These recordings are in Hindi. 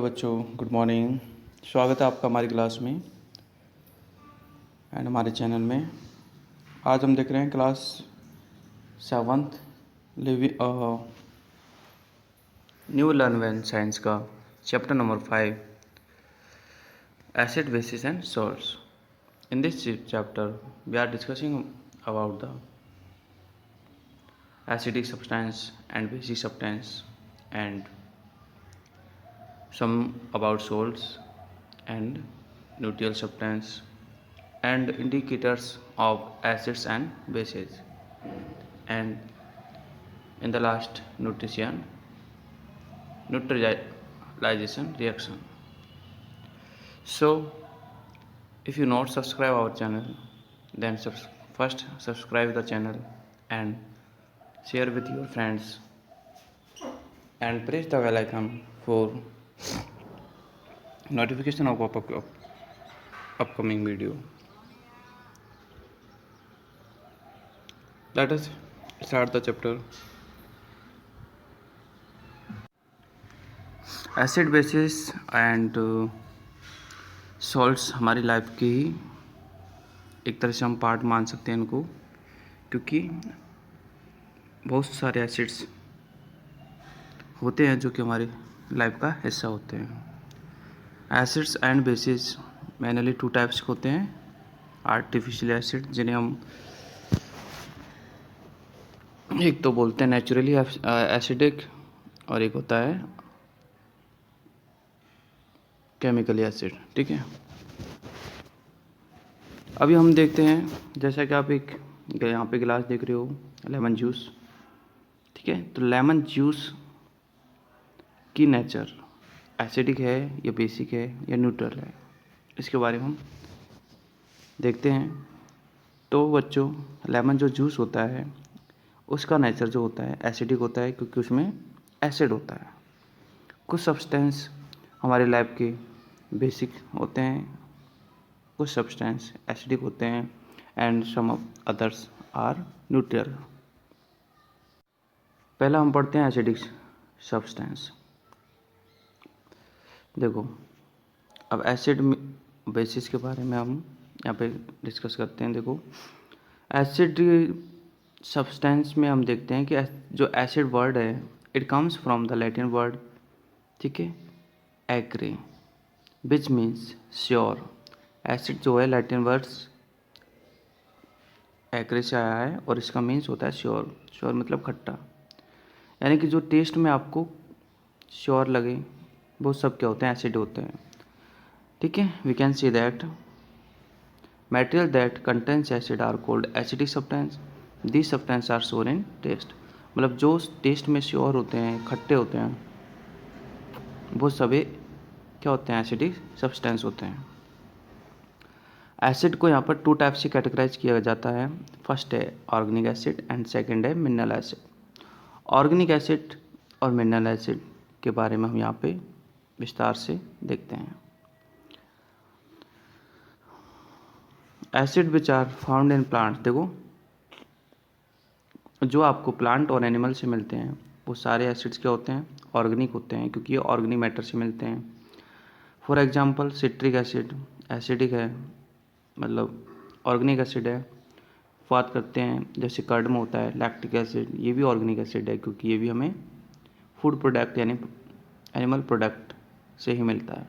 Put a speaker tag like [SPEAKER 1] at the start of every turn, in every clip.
[SPEAKER 1] बच्चों, गुड मॉर्निंग। स्वागत है आपका हमारी क्लास में एंड हमारे चैनल में। आज हम देख रहे हैं class 7th New Learnwell science का chapter number 5 acid bases and salts. In this chapter we are discussing about the acidic substance and basic substance and some about salts and neutral substance and indicators of acids and bases, and in the last neutralization reaction. So if you not subscribe our channel, then first subscribe the channel and share with your friends and press the bell icon for notification of upcoming video. Let us start the chapter. Acid bases and salts हमारी लाइफ की ही एक तरह से हम पार्ट मान सकते हैं इनको, क्योंकि बहुत सारे एसिड्स होते हैं जो कि हमारी लाइफ का हिस्सा होते हैं। Acids and bases mainly 2 types के होते हैं। आर्टिफिशियल एसिड, जिन्हें हम एक तो बोलते हैं नेचुरली एसिडिक, और एक होता है केमिकली एसिड। ठीक है, अभी हम देखते हैं, जैसा कि आप एक यहाँ पे गिलास देख रहे हो, लेमन जूस। ठीक है, तो लेमन जूस की नेचर एसिडिक है या बेसिक है या न्यूट्रल है, इसके बारे में हम देखते हैं। तो बच्चों, लेमन जो जूस होता है उसका नेचर जो होता है एसिडिक होता है, क्योंकि उसमें एसिड होता है। कुछ सब्सटेंस हमारी लाइफ के बेसिक होते हैं, कुछ सब्सटेंस एसिडिक होते हैं, and some of others are neutral. पहला हम पढ़ते हैं एसिडिक सब्सटेंस। देखो, अब एसिड बेसिस के बारे में हम यहाँ पे डिस्कस करते हैं। देखो, एसिड सब्सटेंस में हम देखते हैं कि जो एसिड वर्ड है it comes from the Latin word, ठीक है, एक्रे, विच मीन्स श्योर। एसिड जो है लैटिन वर्ड्स एक्रे से आया है और इसका मीन्स होता है श्योर। श्योर मतलब खट्टा, यानी कि जो टेस्ट में आपको श्योर लगे वो सब क्या होते हैं, एसिड होते हैं। ठीक है, we can see that material that contains acid are called acidic substance. This substance are sour in taste, मतलब जो टेस्ट में श्योर होते हैं, खट्टे होते हैं, वो सभी क्या होते हैं, एसिडिक सब्सटेंस होते हैं। एसिड को यहाँ पर 2 टाइप से कैटेगराइज किया जाता है। फर्स्ट है ऑर्गेनिक एसिड एंड सेकंड है मिनरल एसिड। ऑर्गेनिक एसिड और मिनरल एसिड के बारे में हम यहाँ पे विस्तार से देखते हैं। Acid which are found in plant, देखो जो आपको प्लांट और एनिमल से मिलते हैं वो सारे एसिड्स क्या होते हैं, ऑर्गेनिक होते हैं, क्योंकि ये ऑर्गेनिक मैटर से मिलते हैं। For example citric acid acidic है, मतलब ऑर्गेनिक एसिड है। बात करते हैं जैसे कर्ड में होता है लैक्टिक एसिड, ये भी ऑर्गेनिक एसिड है, क्योंकि ये भी हमें फूड प्रोडक्ट यानी एनिमल प्रोडक्ट से ही मिलता है।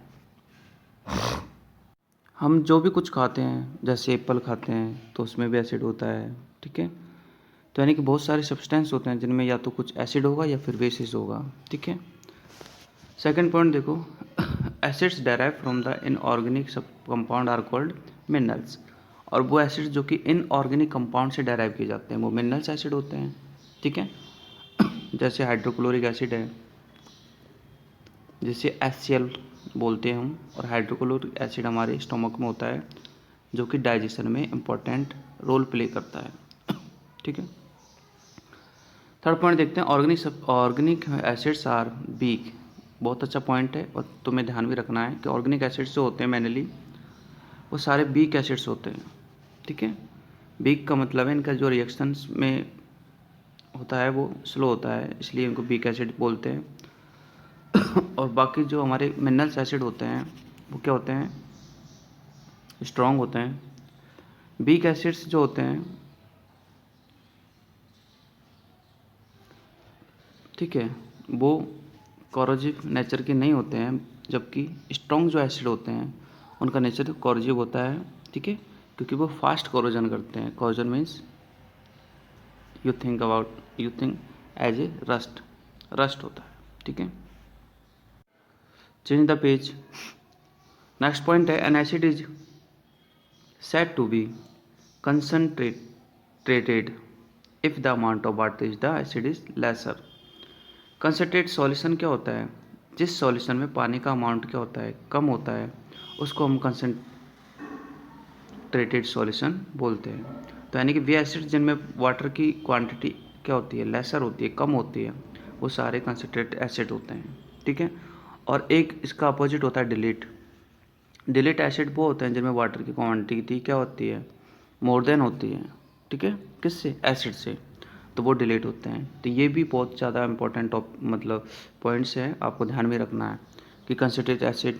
[SPEAKER 1] हम जो भी कुछ खाते हैं, जैसे एप्पल खाते हैं तो उसमें भी एसिड होता है। ठीक है, तो यानी कि बहुत सारे सब्सटेंस होते हैं जिनमें या तो कुछ एसिड होगा या फिर बेसिस होगा। ठीक है, सेकंड पॉइंट देखो, acids derive from the inorganic compound are called minerals. और वो एसिड जो कि इनऑर्गेनिक कंपाउंड से डेराइव किए जाते हैं वो मिनरल्स एसिड होते हैं। ठीक है, जैसे हाइड्रोक्लोरिक एसिड है, जिसे HCl बोलते हैं हम, और हाइड्रोक्लोरिक एसिड हमारे स्टोमक में होता है जो कि डाइजेशन में इम्पोर्टेंट रोल प्ले करता है। ठीक है, थर्ड पॉइंट देखते हैं, ऑर्गेनिक एसिड्स आर वीक। बहुत अच्छा पॉइंट है, और तुम्हें ध्यान भी रखना है कि ऑर्गेनिक एसिड्स जो होते हैं मैनली वो सारे वीक एसिड्स होते हैं। ठीक है, वीक का मतलब है इनका जो रिएक्शंस में होता है वो स्लो होता है, इसलिए इनको वीक एसिड बोलते हैं। और बाकी जो हमारे मिनरल्स एसिड होते हैं वो क्या होते हैं, स्ट्रॉन्ग होते हैं। वीक एसिड्स जो होते हैं, ठीक है, वो कॉरोजिव नेचर के नहीं होते हैं, जबकि स्ट्रॉन्ग जो एसिड होते हैं उनका नेचर कॉरोजिव होता है, ठीक है, क्योंकि वो फास्ट कॉरोजन करते हैं। Corrosion means you think as a rust होता है, ठीक है। Change the page. Next point है, an acid is said to be concentrated if the amount of water is the acid is lesser। Concentrate solution क्या होता है, जिस सॉल्यूशन में पानी का अमाउंट क्या होता है, कम होता है, उसको हम कंसनट्रेटेड सॉल्यूशन बोलते हैं। तो यानी कि वे एसिड जिनमें वाटर की क्वांटिटी क्या होती है, लेसर होती है, कम होती है, वो सारे कंसनट्रेटेड एसिड होते हैं, ठीक है। और एक इसका अपोजिट होता है डिलीट एसिड वो होते हैं जिनमें वाटर की क्वांटिटी क्या होती है, मोर देन होती है, ठीक है, किससे, एसिड से, तो वो डिलीट होते हैं। तो ये भी बहुत ज़्यादा इंपॉर्टेंट मतलब पॉइंट्स हैं, आपको ध्यान में रखना है कि कंसनट्रेटेड एसिड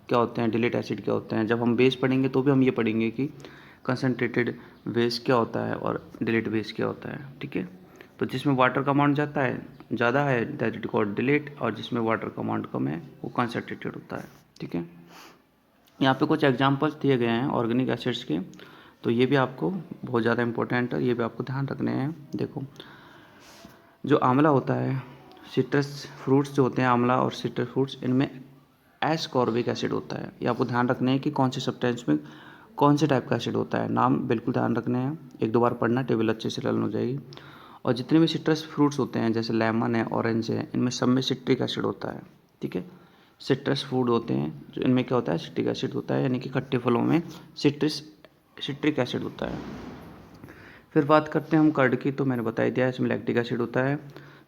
[SPEAKER 1] क्या होते हैं, डिलीट एसिड क्या होते हैं। जब हम बेस पढ़ेंगे तो भी हम ये पढ़ेंगे कि कंसनट्रेटेड बेस क्या होता है और डिलीट बेस क्या होता है, ठीक है। तो जिसमें वाटर का अमाउंट जाता है ज़्यादा है दैट इट कॉल्ड डिलीट, और जिसमें वाटर का अमाउंट कम है वो कंसनट्रेटेड होता है, ठीक है। यहाँ पे कुछ एग्जांपल्स दिए गए हैं ऑर्गेनिक एसिड्स के, तो ये भी आपको बहुत ज़्यादा इंपॉर्टेंट है, ये भी आपको ध्यान रखने हैं। देखो, जो आंवला होता है, सिट्रस फ्रूट्स जो होते हैं आंवला और सिट्रस फ्रूट्स, इनमें एस्कॉर्बिक एसिड होता है। ये आपको ध्यान रखने हैं कि कौन से सब्सटेंस में कौन से टाइप का एसिड होता है, नाम बिल्कुल ध्यान रखने हैं, एक दो बार पढ़ना, टेबल अच्छे से लर्न हो जाएगी। और जितने भी सिट्रस फ्रूट्स होते हैं जैसे लेमन है, ऑरेंज है, इनमें सब में सिट्रिक एसिड होता है, ठीक है। सिट्रस फूड होते हैं जो इनमें क्या होता है, सिट्रिक एसिड होता है, यानी कि खट्टे फलों में सिट्रिक एसिड होता है। फिर बात करते हैं हम कर्ड की, तो मैंने बता ही दिया इसमें लैक्टिक एसिड होता है।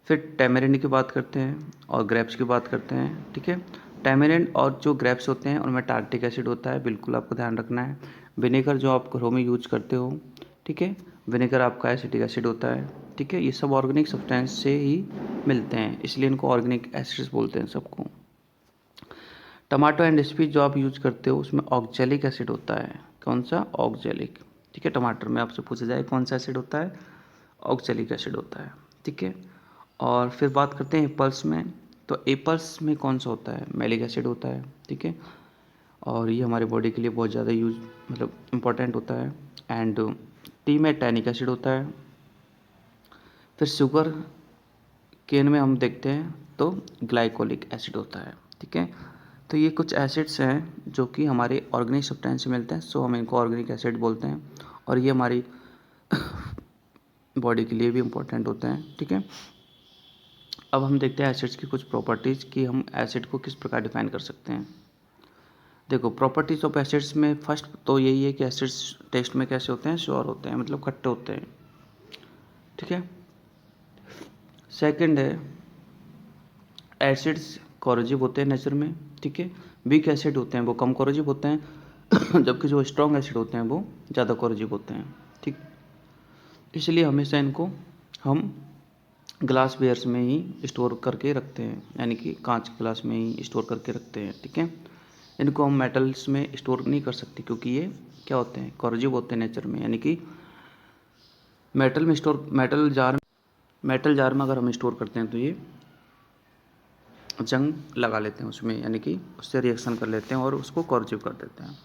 [SPEAKER 1] फिर टैमेरिंड की बात करते हैं और ग्रेप्स की बात करते हैं, ठीक है। टैमेरिंड और जो ग्रेप्स होते हैं उनमें टार्टिक एसिड होता है, बिल्कुल आपको ध्यान रखना है। विनेगर जो आप घरों में यूज करते हो, ठीक है, विनेगर आपका एसिटिक एसिड होता है, ठीक है। ये सब ऑर्गेनिक सब्सटेंस से ही मिलते हैं, इसलिए इनको ऑर्गेनिक एसिड्स बोलते हैं सबको। टमाटो एंड स्पीच जो आप यूज करते हो उसमें ऑक्जेलिक एसिड होता है, कौन सा, ऑक्जेलिक, ठीक है। टमाटर में आपसे पूछा जाए कौन सा एसिड होता है, ऑक्जेलिक एसिड होता है, ठीक है। और फिर बात करते हैं एप्पल्स में, तो एप्पल्स में कौन सा होता है, मैलिक एसिड होता है, ठीक है। और ये हमारे बॉडी के लिए बहुत ज़्यादा यूज मतलब इम्पोर्टेंट होता है। एंड टी में टैनिक एसिड होता है। फिर शुगर केन में हम देखते हैं तो ग्लाइकोलिक एसिड होता है, ठीक है। तो ये कुछ एसिड्स हैं जो कि हमारे ऑर्गेनिक सब्सटेंस से मिलते हैं, सो हम इनको ऑर्गेनिक एसिड बोलते हैं, और ये हमारी बॉडी के लिए भी इम्पोर्टेंट होते हैं, ठीक है। अब हम देखते हैं एसिड्स की कुछ प्रॉपर्टीज़ कि हम एसिड को किस प्रकार डिफाइन कर सकते हैं। देखो, प्रॉपर्टीज़ ऑफ एसिड्स में फर्स्ट तो यही है कि एसिड्स टेस्ट में कैसे होते हैं, श्योर होते हैं, मतलब खट्टे होते हैं, ठीक है। सेकंड है, एसिड्स कॉरोजिव होते हैं नेचर में, ठीक है। वीक एसिड होते हैं वो कम कॉरोजिव होते हैं जबकि जो स्ट्रॉन्ग एसिड होते हैं वो ज़्यादा कॉरोजिव होते हैं, ठीक। इसलिए हमेशा इनको हम ग्लास वेयर्स में ही स्टोर करके रखते हैं, यानी कि कांच के ग्लास में ही स्टोर करके रखते हैं, ठीक है। इनको हम मेटल्स में स्टोर नहीं कर सकते क्योंकि ये क्या होते हैं, कॉरोजिव होते हैं नेचर में, यानी कि मेटल जार में अगर हम स्टोर करते हैं तो ये जंग लगा लेते हैं उसमें, यानी कि उससे रिएक्शन कर लेते हैं और उसको कॉरोजिव कर देते हैं।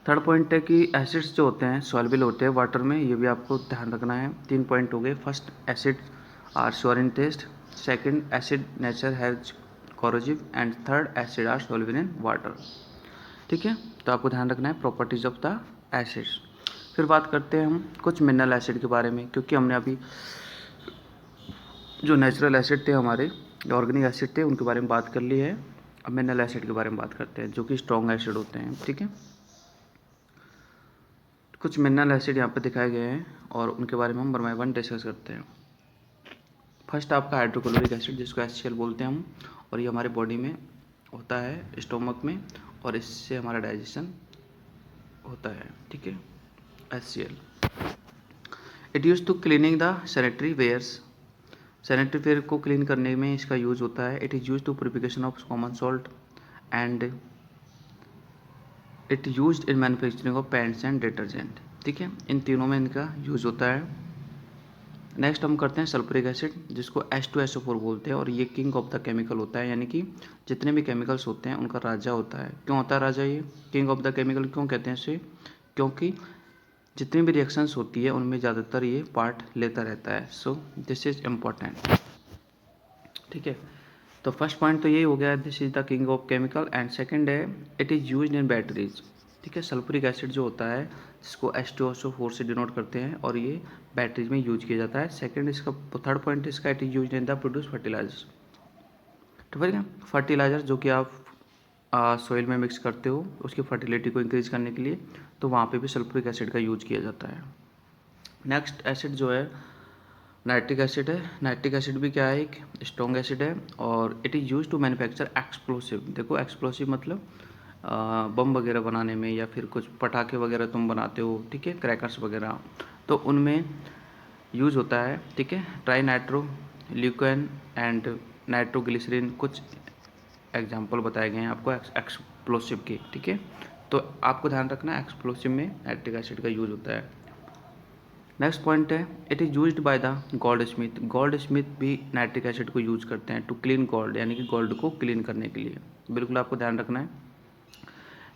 [SPEAKER 1] थर्ड पॉइंट है कि एसिड्स जो होते हैं सॉल्युबल होते हैं वाटर में, ये भी आपको ध्यान रखना है। 3 पॉइंट हो गए। First, acid are sour in taste. Second, acid nature has corrosive. And third, acid are soluble in water, ठीक है। तो आपको ध्यान रखना है प्रॉपर्टीज ऑफ द एसिड्स। फिर बात करते हैं हम कुछ मिनरल एसिड के बारे में, क्योंकि हमने अभी जो नेचुरल एसिड थे हमारे, ऑर्गेनिक एसिड थे, उनके बारे में बात कर ली है। अब मिनरल एसिड के बारे में बात करते हैं जो कि स्ट्रॉन्ग एसिड होते हैं, ठीक है। कुछ मिनरल एसिड यहाँ पे दिखाए गए हैं और उनके बारे में हम वन बाय वन डिस्कस करते हैं। फर्स्ट आपका हाइड्रोक्लोरिक एसिड, जिसको HCl बोलते हैं हम, और ये हमारे बॉडी में होता है स्टोमक में, और इससे हमारा डाइजेशन होता है, ठीक है। HCl it use to cleaning the sanitary wares. Sanitary ware को क्लीन करने में इसका यूज़ होता है। It is use to purification of common salt and it used in manufacturing of paints and detergent. ठीक है, इन तीनों में इनका यूज़ होता है। नेक्स्ट हम करते हैं सल्फ्यूरिक एसिड, जिसको H2SO4 बोलते हैं, और ये किंग ऑफ द केमिकल होता है, यानी कि जितने भी केमिकल्स होते हैं उनका राजा होता है। क्यों होता है राजा? ये किंग ऑफ द केमिकल क्यों कहते हैं इसे? क्योंकि जितनी भी रिएक्शंस होती है उनमें ज़्यादातर ये पार्ट लेता रहता है। So this is important. ठीक है, तो फर्स्ट पॉइंट तो यही हो गया, this is the king of chemical. And second है it is used in batteries. ठीक है, सल्फ्यूरिक एसिड जो होता है जिसको H2SO4 से डिनोट करते हैं, और ये बैटरीज में यूज किया जाता है। सेकंड इसका थर्ड पॉइंट इसका, it is used in the produce fertilizers. ठीक है, फर्टिलाइजर जो कि आप सॉइल में मिक्स करते हो उसकी फर्टिलिटी को इंक्रीज करने के लिए, तो वहाँ पे भी सल्फ्यूरिक एसिड का यूज किया जाता है। नेक्स्ट एसिड जो है नाइट्रिक एसिड है। नाइट्रिक एसिड भी क्या है? एक स्ट्रॉन्ग एसिड है, और it is use to manufacture explosive. देखो एक्सप्लोसिव मतलब बम वगैरह बनाने में, या फिर कुछ पटाखे वगैरह तुम बनाते हो, ठीक है, क्रैकर्स वगैरह, तो उनमें यूज़ होता है। ठीक है, ट्राई नाइट्रो ल्यूकेन एंड नाइट्रोग्लिसरीन कुछ एग्जाम्पल बताए गए हैं आपको एक्सप्लोसिव के। ठीक है, तो आपको ध्यान रखना एक्सप्लोसिव में नाइट्रिक एसिड का यूज़ होता है। नेक्स्ट पॉइंट है it is used by the gold Smith. Gold Smith भी नाइट्रिक एसिड को यूज़ करते हैं टू क्लीन गोल्ड, यानी कि गोल्ड को क्लीन करने के लिए। बिल्कुल आपको ध्यान रखना है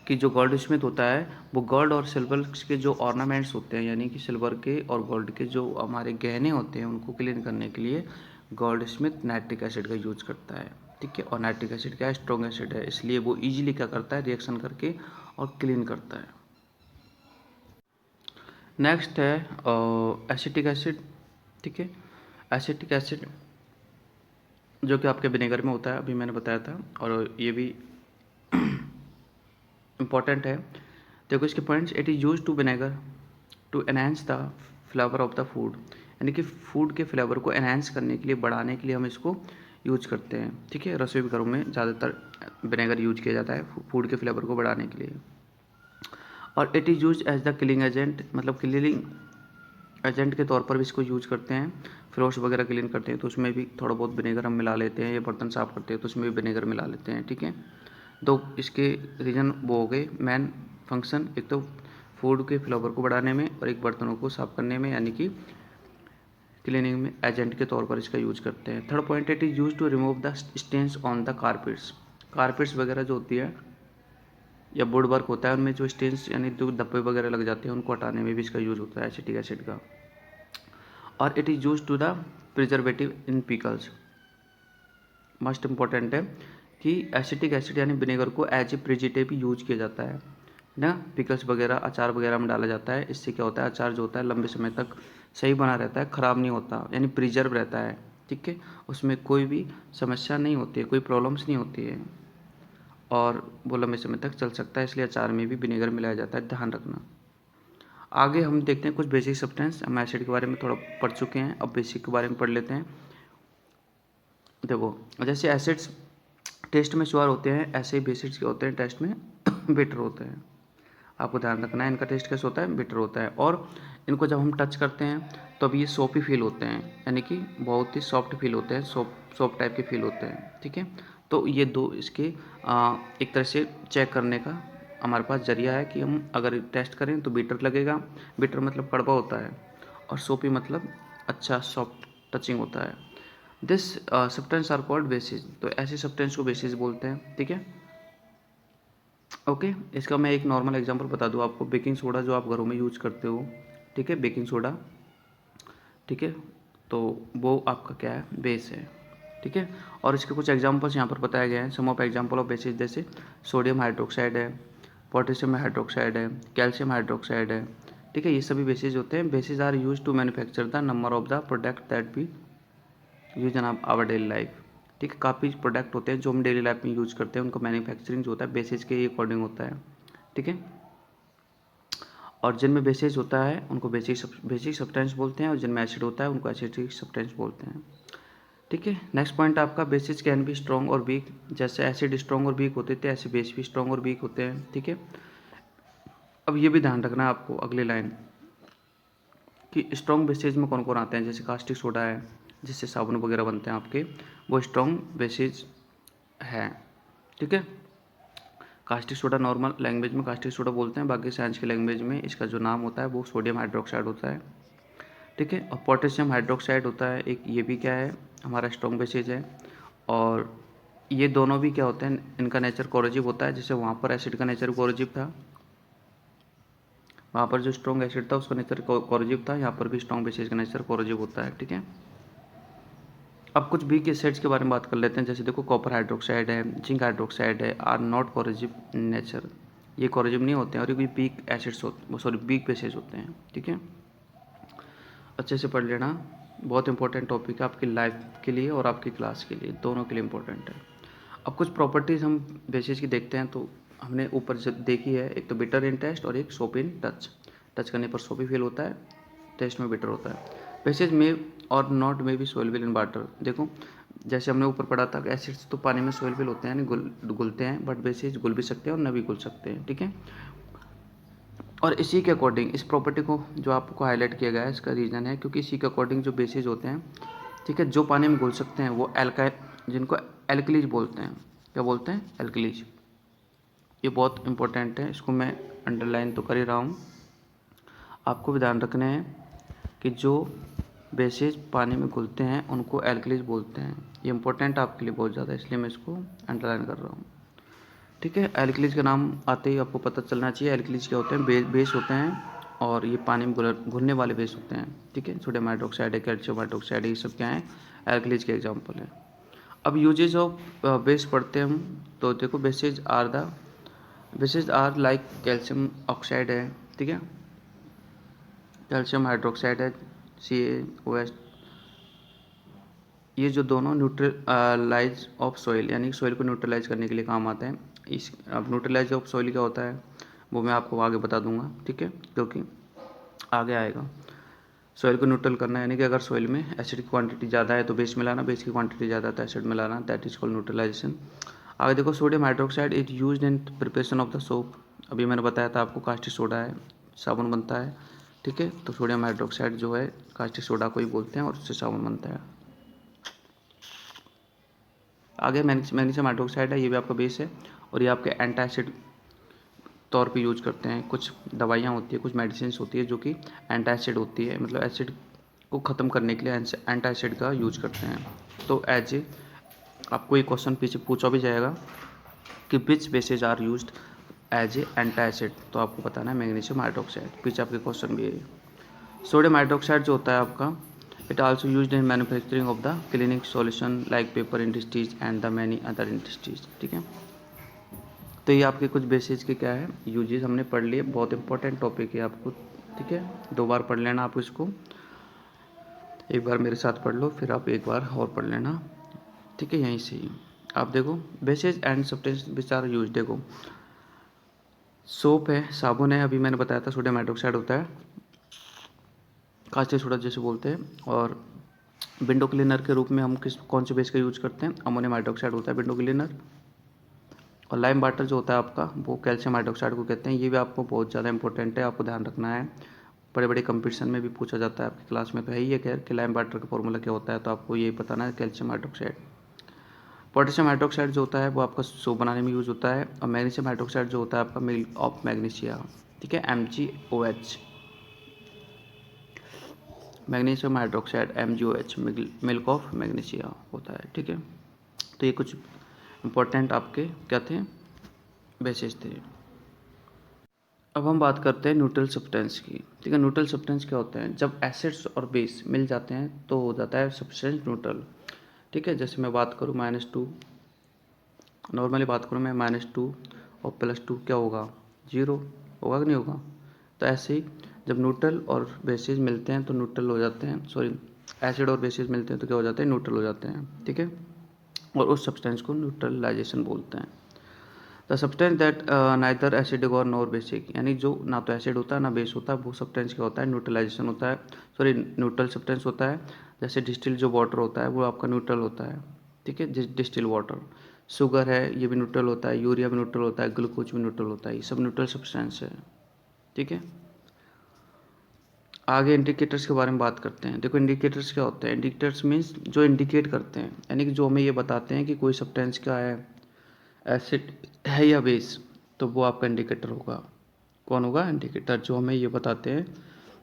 [SPEAKER 1] कि जो गोल्ड स्मिथ होता है वो गोल्ड और सिल्वर के जो ऑर्नामेंट्स होते हैं, यानी कि सिल्वर के और गोल्ड के जो हमारे गहने होते हैं उनको क्लीन करने के लिए गोल्ड स्मिथ नाइट्रिक एसिड का यूज करता है। ठीक है, और नाइट्रिक एसिड क्या है? स्ट्रॉन्ग एसिड है, इसलिए वो ईजिली क्या करता है? रिएक्शन करके और क्लीन करता है। नेक्स्ट है एसिटिक एसिड। ठीक है, एसिटिक एसिड जो कि आपके विनेगर में होता है, अभी मैंने बताया था, और ये भी इम्पॉर्टेंट है। देखो इसके points, it is use to vinegar to enhance the flavour of the food, यानी कि फूड के फ्लेवर को एनहेंस करने के लिए, बढ़ाने के लिए हम इसको यूज करते हैं। ठीक है, रसोई घरों में ज़्यादातर विनेगर यूज किया जाता है फूड के फ्लेवर को बढ़ाने के लिए। और it is use as the killing agent, मतलब क्लीनिंग एजेंट के तौर पर भी इसको यूज करते हैं। फ्लोर्स वगैरह क्लीन करते हैं तो उसमें भी थोड़ा बहुत विनेगर हम मिला लेते हैं, या बर्तन साफ़ करते हैं तो उसमें भी विनेगर मिला लेते हैं। ठीक है, तो इसके रीज़न वो हो गए मेन फंक्शन, एक तो फूड के फ्लेवर को बढ़ाने में, और एक बर्तनों को साफ़ करने में, यानी कि क्लीनिंग में एजेंट के तौर पर इसका यूज करते हैं। Third point, it is use to remove the stains on the carpets. Carpets वगैरह जो होती है या वुड वर्क होता है उनमें जो स्टेन्स यानी जो धब्बे वगैरह लग जाते हैं उनको हटाने में भी इसका यूज़ होता है एसिटिक एसिड का। और it is use to the preservative in pickles. Must important है कि एसिटिक एसिड यानी विनेगर को एज ए प्रिजर्वेटिव यूज किया जाता है ना, पिकल्स वगैरह अचार वगैरह में डाला जाता है। इससे क्या होता है? अचार जो होता है लंबे समय तक सही बना रहता है, ख़राब नहीं होता, यानी प्रिजर्व रहता है। ठीक है, उसमें कोई भी समस्या नहीं होती है, कोई प्रॉब्लम्स नहीं होती है, और वो लंबे समय तक चल सकता है, इसलिए अचार में भी विनेगर मिलाया जाता है, ध्यान रखना। आगे हम देखते हैं कुछ बेसिक सब्सटेंस। हम एसिड के बारे में थोड़ा पढ़ चुके हैं, अब बेसिक के बारे में पढ़ लेते हैं। देखो जैसे एसिड्स टेस्ट में श्योर होते हैं, ऐसे ही बेसिड्स के होते हैं टेस्ट में बिटर होते हैं। आपको ध्यान रखना है इनका टेस्ट कैसे होता है? बिटर होता है। और इनको जब हम टच करते हैं तो अब ये सोपी फील होते हैं, यानी कि बहुत ही सॉफ्ट फील होते हैं, सॉफ्ट टाइप के फील होते हैं। ठीक है, तो ये दो इसके एक तरह से चेक करने का हमारे पास जरिया है कि हम अगर टेस्ट करें तो बिटर लगेगा। बिटर मतलब कड़वा होता है, और सोपी मतलब अच्छा सॉफ्ट टचिंग होता है। This substance are called bases. तो ऐसे सब्सटेंस को बेसिस बोलते हैं। ठीक है, ओके, इसका मैं एक नॉर्मल एग्जांपल बता दूँ आपको। बेकिंग सोडा जो आप घरों में यूज करते हो, ठीक है, बेकिंग सोडा, ठीक है, तो वो आपका क्या है? बेस है। ठीक है, और इसके कुछ एग्जांपल्स यहाँ पर बताए गए हैं। Some of example of bases जैसे सोडियम हाइड्रोक्साइड है, पोटेशियम हाइड्रोक्साइड है, कैल्शियम हाइड्रोक्साइड है। ठीक है, ये सभी बेसिस होते हैं। Bases are use to manufacture the number of the product that be use in our daily life. ठीक है, काफ़ी प्रोडक्ट होते हैं जो हम डेली लाइफ में यूज़ करते हैं, उनको मैन्युफैक्चरिंग जो होता है बेसिस के अकॉर्डिंग होता है। ठीक है, और जिनमें बेसिस होता है उनको बेसिक सब्सटेंस बोलते हैं, और जिनमें एसिड होता है उनको एसिडिक सब्सटेंस बोलते हैं। ठीक है, नेक्स्ट पॉइंट आपका बेसिस कैन बी स्ट्रॉन्ग और वीक। जैसे एसिड स्ट्रॉन्ग और वीक होते थे, ऐसे बेस भी स्ट्रॉन्ग और वीक होते हैं। ठीक है, अब ये भी ध्यान रखना है आपको अगली लाइन कि स्ट्रॉन्ग बेसिस में कौन कौन आते हैं। जैसे कास्टिक सोडा है, जिससे साबुन वगैरह बनते हैं आपके, वो स्ट्रॉन्ग बेसिस है। ठीक है, कास्टिक सोडा नॉर्मल लैंग्वेज में कास्टिक सोडा बोलते हैं, बाकी साइंस की लैंग्वेज में इसका जो नाम होता है वो सोडियम हाइड्रोक्साइड होता है। ठीक है, और पोटेशियम हाइड्रोक्साइड होता है एक, ये भी क्या है, हमारा स्ट्रॉन्ग बेसिस है। और ये दोनों भी क्या होते हैं, इनका नेचर कोरोजिव होता है। जैसे वहाँ पर एसिड का नेचर कोरोजिव था, वहाँ पर जो स्ट्रॉन्ग एसिड था उसका नेचर कोरोजिव था, यहाँ पर भी स्ट्रॉन्ग बेसिस का नेचर कोरोजिव होता है। ठीक है, अब कुछ वीक एसिड्स के बारे में बात कर लेते हैं। जैसे देखो कॉपर हाइड्रोक्साइड है, जिंक हाइड्रोक्साइड है, आर नॉट कोरोजिव नेचर, ये कोरोजिव नहीं होते हैं, और ये वीक एसिड्स होते, सॉरी वीक बेसिस होते हैं। ठीक है, अच्छे से पढ़ लेना, बहुत इंपॉर्टेंट टॉपिक है आपकी लाइफ के लिए और आपकी क्लास के लिए, दोनों के लिए इंपॉर्टेंट है। अब कुछ प्रॉपर्टीज़ हम बेसिस की देखते हैं, तो हमने ऊपर से देखी है, एक तो बिटर इन टेस्ट और एक सोप इन टच। टच करने पर सोपी फील होता है, टेस्ट में बिटर होता है। बेसिस में और नॉट में भी सोल्युबल इन वाटर। देखो जैसे हमने ऊपर पढ़ा था कि एसिड्स तो पानी में सोल्युबल होते हैं, यानी घुलते हैं, बट बेसिस घुल भी सकते हैं और न भी घुल सकते हैं। ठीक है, और इसी के अकॉर्डिंग इस प्रॉपर्टी को जो आपको हाईलाइट किया गया है, इसका रीज़न है क्योंकि इसी के अकॉर्डिंग जो बेसिस होते हैं, ठीक है, जो पानी में घुल सकते हैं वो एल्काइल, जिनको एल्कलीज बोलते हैं। क्या बोलते हैं? एल्कलीज। ये बहुत इंपॉर्टेंट है, इसको मैं अंडरलाइन तो कर ही रहा हूँ। आपको भी ध्यान रखना है कि जो बेसिस पानी में घुलते हैं उनको एल्कलीज बोलते हैं। ये इंपॉर्टेंट आपके लिए बहुत ज़्यादा, इसलिए मैं इसको अंडरलाइन कर रहा हूँ। ठीक है, एल्कलीज का नाम आते ही आपको पता चलना चाहिए एल्कलीज क्या होते हैं। बेस होते हैं और ये पानी में घुलने वाले बेस होते हैं। ठीक है, सोडियम हाइड्रोक्साइड है, कैल्शियम हाइड्रोक्साइड है, ये सब क्या है, एल्कलीज के एग्जाम्पल है। अब यूजेज ऑफ बेस पढ़ते हैं हम, तो देखो bases are like calcium oxide है। ठीक है, कैल्शियम हाइड्रोक्साइड है, CaOH, ये जो दोनों न्यूट्रलाइज ऑफ सॉइल, यानी सॉइल को न्यूट्रलाइज करने के लिए काम आते हैं। इस अब न्यूट्रलाइज ऑफ सॉइल क्या होता है वो मैं आपको आगे बता दूंगा। ठीक है, क्योंकि आगे आएगा। सॉइल को न्यूट्रल करना यानी कि अगर सॉइल में एसिड की क्वांटिटी ज़्यादा है तो बेस मिलाना, बेस की क्वांटिटी ज़्यादा है तो एसिड मिलाना, दैट इज कॉल्ड न्यूट्रलाइजेशन। आगे देखो sodium hydroxide is used in preparation of the soap. अभी मैंने बताया था आपको कास्टिक सोडा है, साबुन बनता है। ठीक है, तो सोडियम हाइड्रोक्साइड जो है कास्टिक सोडा को ही बोलते हैं और उससे साबुन बनता है। आगे मैग्नीशियम हाइड्रोक्साइड है, ये भी आपका बेस है और ये आपके एंटासिड तौर पे यूज करते हैं। कुछ दवाइयाँ होती है, कुछ मेडिसिन होती है जो कि एंटासिड होती है, मतलब एसिड को ख़त्म करने के लिए एंटासिड का यूज करते हैं। तो एज ए आपको ये क्वेश्चन पीछे पूछा भी जाएगा कि which bases are used as a antacid, तो आपको बताना है मैग्नीशियम हाइड्रोक्साइड, पीछे आपके क्वेश्चन भी है। सोडियम हाइड्रोक्साइड जो होता है आपका, it also used in manufacturing of the clinic solution like paper industries and the many other industries. ठीक है, तो ये आपके कुछ बेसिस के क्या है यूजेस हमने पढ़ लिए, बहुत इंपॉर्टेंट टॉपिक है आपको। ठीक है, 2 बार पढ़ लेना आप इसको, एक बार मेरे साथ पढ़ लो, फिर आप एक बार और पढ़ लेना। ठीक है, यहीं से ही आप देखो bases and substance which are use. देखो सोप है, साबुन है, अभी मैंने बताया था सोडियम हाइड्रोक्साइड होता है, कास्टिक सोडा जैसे बोलते हैं। और विंडो क्लीनर के रूप में हम कौन से बेस का यूज करते हैं, अमोनियम हाइड्रोक्साइड होता है विंडो क्लीनर। और लाइम वाटर जो होता है आपका, वो कैल्शियम हाइड्रोक्साइड को कहते हैं। ये भी आपको बहुत ज़्यादा इंपॉर्टेंट है, आपको ध्यान रखना है, बड़े बड़े कंपटीशन में भी पूछा जाता है, आपकी क्लास में तो है ही है खैर कि लाइम वाटर का फॉर्मूला क्या होता है, तो आपको ये बताना है कैल्शियम हाइड्रोक्साइड। पोटेशियम हाइड्रोक्साइड जो होता है वो आपका सोप बनाने में यूज़ होता है। और मैग्नीशियम हाइड्रोक्साइड जो होता है आपका मिल्क ऑफ मैग्नीशिया। ठीक है, MgOH, magnesium hydroxide MgOH, milk of magnesia होता है। ठीक है, तो ये कुछ इंपॉर्टेंट आपके क्या थे, बेसिस थे। अब हम बात करते हैं न्यूट्रल सब्सटेंस की। ठीक है, न्यूट्रल सब्सटेंस क्या होते हैं, जब एसिड्स और बेस मिल जाते हैं तो हो जाता है सब्सटेंस न्यूट्रल। ठीक है, जैसे मैं बात करूँ -2, नॉर्मली बात करूँ मैं -2 और +2 क्या होगा, 0 होगा कि नहीं होगा। तो ऐसे ही जब न्यूट्रल और बेसिस मिलते हैं तो न्यूट्रल हो जाते हैं, सॉरी एसिड और बेसिस मिलते हैं तो क्या हो जाते हैं, न्यूट्रल हो जाते हैं। ठीक है, और उस सब्सटेंस को न्यूट्रलाइजेशन बोलते हैं। The substance that neither acidic और नॉर बेसिक, यानी जो ना तो एसिड होता है ना बेस होता है, वो सब्सटेंस क्या होता है, न्यूट्रलाइजेशन होता है, सॉरी न्यूट्रल सब्सटेंस होता है। जैसे डिस्टिल जो वाटर होता है वो आपका न्यूट्रल होता है। ठीक है, डिस्टिल वाटर, शुगर है ये भी न्यूट्रल होता है, यूरिया भी न्यूट्रल होता है, ग्लूकोज भी न्यूट्रल होता है, ये सब न्यूट्रल सब्सटेंस है। ठीक है, आगे इंडिकेटर्स के बारे में बात करते हैं। देखो इंडिकेटर्स क्या होते हैं। इंडिकेटर्स मीन्स जो इंडिकेट करते हैं, यानी कि जो हमें ये बताते हैं कि कोई सब्सटेंस क्या है, एसिड है या बेस, तो वो आपका इंडिकेटर होगा। कौन होगा? इंडिकेटर, जो हमें ये बताते हैं।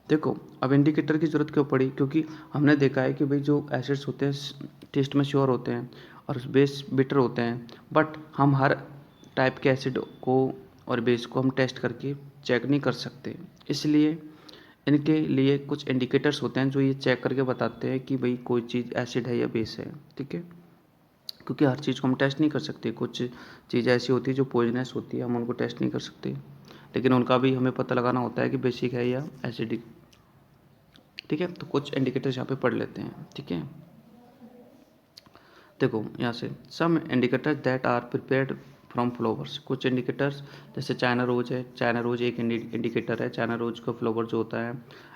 [SPEAKER 1] देखो अब इंडिकेटर की ज़रूरत क्यों पड़ी, क्योंकि हमने देखा है कि भाई जो एसिड्स होते हैं टेस्ट में श्योर होते हैं और बेस बिटर होते हैं, बट हम हर टाइप के एसिड को और बेस को हम टेस्ट करके चेक नहीं कर सकते। इसलिए इनके लिए कुछ इंडिकेटर्स होते हैं जो ये चेक करके बताते हैं कि भाई कोई चीज़ एसिड है या बेस है। ठीक है, क्योंकि हर चीज़ को हम टेस्ट नहीं कर सकते। कुछ चीज़ ऐसी होती है जो पॉइजनस होती है, हम उनको टेस्ट नहीं कर सकते, लेकिन उनका भी हमें पता लगाना होता है कि बेसिक है या एसिडिक। ठीक है, तो कुछ इंडिकेटर्स यहाँ पे पढ़ लेते हैं। ठीक है, देखो यहाँ से some indicators that are prepared from flowers. कुछ इंडिकेटर्स जैसे चाइना रोज है, चाइना रोज एक इंडिकेटर है, चाइना रोज का फ्लावर जो होता है।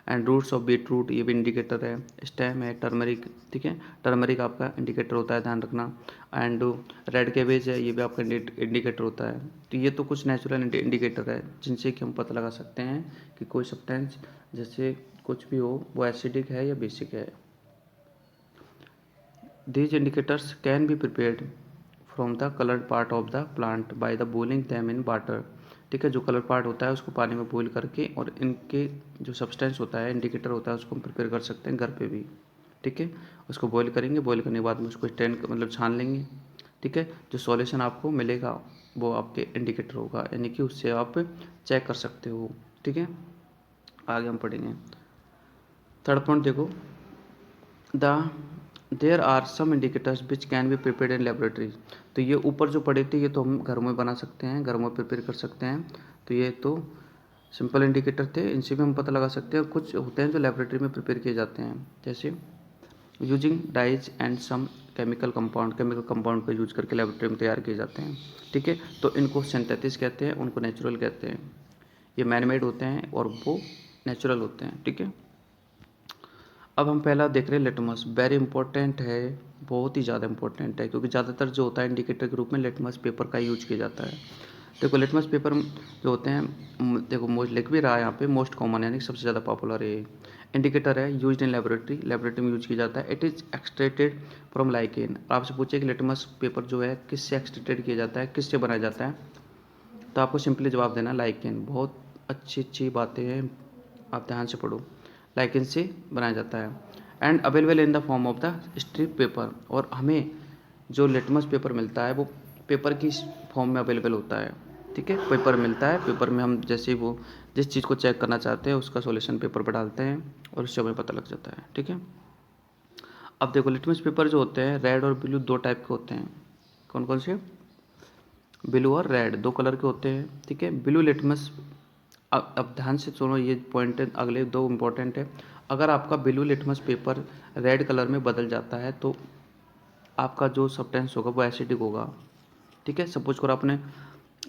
[SPEAKER 1] And roots of beetroot, ये भी इंडिकेटर है। स्टेम है, टर्मरिक, ठीक है, टर्मरिक आपका इंडिकेटर होता है, ध्यान रखना। एंड रेड कैबेज है, ये भी आपका इंडिकेटर होता है। तो ये तो कुछ नेचुरल इंडिकेटर है जिनसे कि हम पता लगा सकते हैं कि कोई सब्सटेंस जैसे कुछ भी हो वो एसिडिक है या बेसिक है। These indicators can be prepared from the colored part of the plant by the boiling them in water। ठीक है, जो कलर पार्ट होता है उसको पानी में बॉईल करके, और इनके जो सब्सटेंस होता है इंडिकेटर होता है उसको हम प्रिपेयर कर सकते हैं घर पे भी। ठीक है, उसको बॉईल करेंगे, बॉईल करने के बाद में उसको स्टैंड मतलब छान लेंगे। ठीक है, जो सॉल्यूशन आपको मिलेगा वो आपके इंडिकेटर होगा, यानी कि उससे आप चेक कर सकते हो। ठीक है, आगे हम पढ़ेंगे। थर्ड पॉइंट देखो, the there are some indicators which can be prepared in laboratory. तो ये ऊपर जो पढ़े थे ये तो हम घर में बना सकते हैं, घर में प्रिपेयर कर सकते हैं। तो ये तो सिंपल इंडिकेटर थे, इनसे भी हम पता लगा सकते हैं। कुछ होते हैं जो लेबोरेटरी में प्रिपेयर किए जाते हैं, जैसे using dyes and some chemical compound का यूज करके लेबोरेटरी में तैयार किए जाते हैं। ठीक है, तो इनको सिंथेटिस कहते हैं, उनको नेचुरल कहते हैं। ये मैन मेड होते हैं और वो नेचुरल होते हैं। ठीक है, अब हम पहला देख रहे हैं लिटमस। वेरी इंपॉर्टेंट है, बहुत ही ज़्यादा इंपॉर्टेंट है, क्योंकि ज़्यादातर जो होता है इंडिकेटर के रूप में लिटमस पेपर का यूज किया जाता है। देखो लिटमस पेपर जो होते हैं, देखो मोस्ट लिख भी रहा है यहाँ पे, मोस्ट कॉमन यानी सबसे ज़्यादा पॉपुलर है। इंडिकेटर है, यूज इन लेबोरेटरी में यूज किया जाता है। It is extracted from lichen. आपसे पूछे कि लिटमस पेपर जो है किससे एक्सट्रेटेड किया जाता है, किससे बनाया जाता है, तो आपको सिंपली जवाब देना लाइकेन। बहुत अच्छी अच्छी बातें हैं, आप ध्यान से पढ़ो। लाइकेन से बनाया जाता है। And available in the form of the strip paper. और हमें जो लिटमस पेपर मिलता है वो पेपर की फॉर्म में अवेलेबल होता है। ठीक है, पेपर मिलता है, पेपर में हम जैसे वो जिस चीज़ को चेक करना चाहते हैं उसका सॉल्यूशन पेपर पर डालते हैं और उससे हमें पता लग जाता है। ठीक है, अब देखो लिटमस पेपर जो होते हैं रेड और ब्लू दो टाइप के होते हैं। कौन कौन से? ब्लू और रेड, दो कलर के होते हैं। ठीक है, ब्लू लिटमस, अब ध्यान से सुनो, ये पॉइंट अगले दो इम्पोर्टेंट है। अगर आपका blue litmus paper red colour में बदल जाता है तो आपका जो सब्सटेंस होगा वो एसिडिक होगा। ठीक है, सपोज करो आपने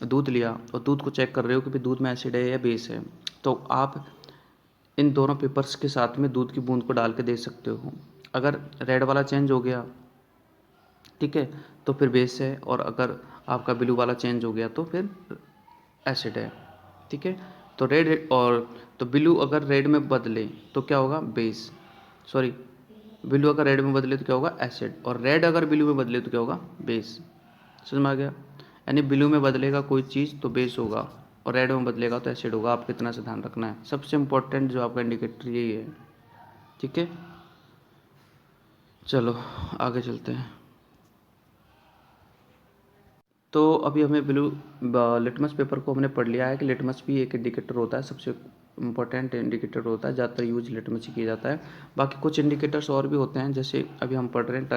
[SPEAKER 1] दूध लिया और दूध को चेक कर रहे हो कि भाई दूध में एसिड है या बेस है, तो आप इन दोनों पेपर्स के साथ में दूध की बूंद को डाल के देख सकते हो। अगर रेड वाला चेंज हो गया, ठीक है, तो फिर बेस है, और अगर आपका ब्लू वाला चेंज हो गया तो फिर एसिड है। ठीक है, तो रेड और तो ब्लू अगर रेड में बदले तो क्या होगा? बेस। सॉरी, ब्लू अगर रेड में बदले तो क्या होगा? एसिड। और रेड अगर ब्लू में बदले तो क्या होगा? बेस। समझ में आ गया? यानी ब्लू में बदलेगा कोई चीज़ तो बेस होगा, और रेड में बदलेगा तो एसिड होगा। आपको इतना से ध्यान रखना है, सबसे इंपॉर्टेंट जो आपका इंडिकेटर यही है। ठीक है, चलो आगे चलते हैं। तो अभी हमें ब्लू लिटमस पेपर को हमने पढ़ लिया है कि लिटमस भी एक इंडिकेटर होता है, सबसे इम्पोर्टेंट इंडिकेटर होता है, ज़्यादातर यूज लिटमस ही किया जाता है। बाकी कुछ इंडिकेटर्स और भी होते हैं, जैसे अभी हम पढ़ रहे हैं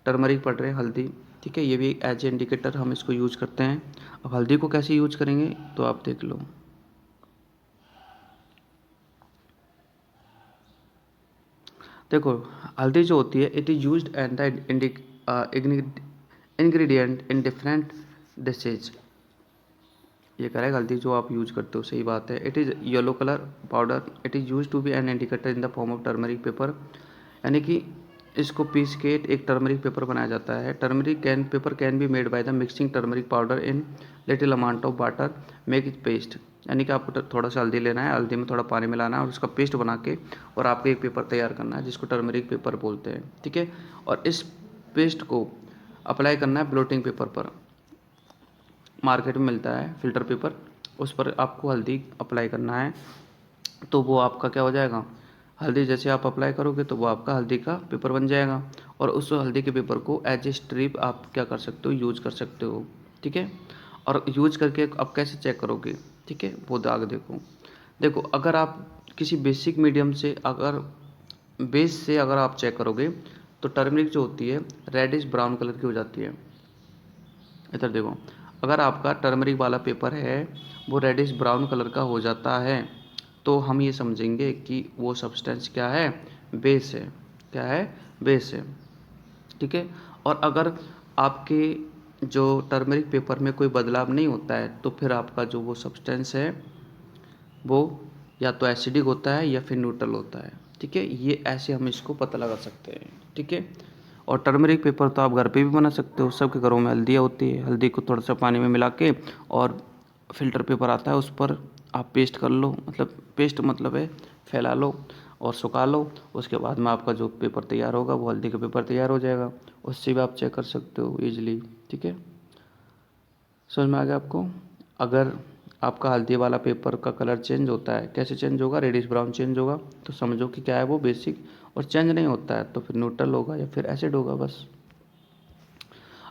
[SPEAKER 1] टर्मरिक पढ़ रहे हैं, हल्दी। ठीक है, ये भी एज ए इंडिकेटर हम इसको यूज करते हैं। अब हल्दी को कैसे यूज करेंगे तो आप देख लो। देखो हल्दी जो होती है it is used and the ingredient in different dishes. ये कह रहा है हल्दी जो आप यूज करते हो, सही बात है। It is yellow colour powder, it is use to be an indicator in the form of turmeric paper. यानी कि इसको पीस के एक टर्मरिक पेपर बनाया जाता है। Turmeric paper can be made by the mixing turmeric powder in little amount of water, make it paste. यानी कि आपको थोड़ा सा हल्दी लेना है, हल्दी में थोड़ा पानी मिलाना है और उसका पेस्ट बना के और आपको एक पेपर तैयार करना है जिसको टर्मरिक पेपर बोलते हैं, ठीक है। और इस पेस्ट को अप्लाई करना है ब्लोटिंग पेपर पर। मार्केट में मिलता है फ़िल्टर पेपर, उस पर आपको हल्दी अप्लाई करना है, तो वो आपका क्या हो जाएगा, हल्दी जैसे आप अप्लाई करोगे तो वो आपका हल्दी का पेपर बन जाएगा। और उस हल्दी के पेपर को एज ए स्ट्रिप आप क्या कर सकते हो, यूज कर सकते हो, ठीक है। और यूज करके आप कैसे चेक करोगे, ठीक है, वो दाग देखो। देखो अगर आप किसी बेसिक मीडियम से अगर बेस से अगर आप चेक करोगे तो टर्मरिक जो होती है रेडिश ब्राउन कलर की हो जाती है। इधर देखो, अगर आपका टर्मरिक वाला पेपर है वो रेडिश ब्राउन कलर का हो जाता है तो हम ये समझेंगे कि वो सब्सटेंस क्या है, बेस है। क्या है, बेस है, ठीक है। और अगर आपके जो टर्मरिक पेपर में कोई बदलाव नहीं होता है तो फिर आपका जो वो सब्सटेंस है वो या तो एसिडिक होता है या फिर न्यूट्रल होता है, ठीक है। ये ऐसे हम इसको पता लगा सकते हैं, ठीक है। और टर्मरिक पेपर तो आप घर पे भी बना सकते हो, सबके घरों में हल्दियाँ होती है, हल्दी को थोड़ा सा पानी में मिला के और फ़िल्टर पेपर आता है उस पर आप पेस्ट कर लो, मतलब पेस्ट मतलब है फैला लो और सुखा लो। उसके बाद में आपका जो पेपर तैयार होगा वो हल्दी का पेपर तैयार हो जाएगा, उससे भी आप चेक कर सकते हो ईजिली, ठीक है। समझ में आ गया आपको। अगर आपका हल्दी वाला पेपर का कलर चेंज होता है, कैसे चेंज होगा, रेडिश ब्राउन चेंज होगा, तो समझो कि क्या है वो बेसिक। और चेंज नहीं होता है तो फिर न्यूट्रल होगा या फिर एसिड होगा, बस।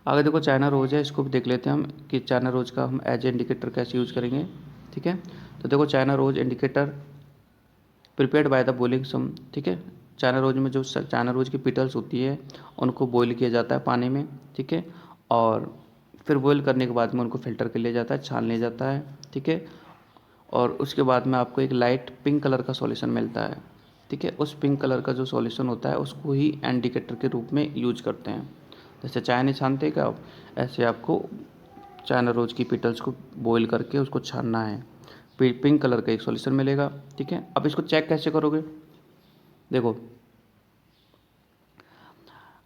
[SPEAKER 1] आगे देखो चाइना रोज है, इसको भी देख लेते हैं हम कि चाइना रोज का हम एज इंडिकेटर कैसे यूज करेंगे, ठीक है। तो देखो China rose indicator prepared by the boiling some, ठीक है। चाइना रोज में जो चाइना रोज की पिटल्स होती है उनको बॉईल किया जाता है पानी में, ठीक है। और फिर बॉईल करने के बाद में उनको फ़िल्टर कर लिया जाता है, छान लिया जाता है, ठीक है। और उसके बाद में आपको एक लाइट पिंक कलर का सॉल्यूशन मिलता है, ठीक है। उस पिंक कलर का जो सॉल्यूशन होता है उसको ही इंडिकेटर के रूप में यूज करते हैं। जैसे चाय नहीं छानते क्या आप, ऐसे आपको चाइना रोज की पिटल्स को बॉईल करके उसको छानना है, पिंक कलर का एक सॉल्यूशन मिलेगा, ठीक है। अब इसको चेक कैसे करोगे, देखो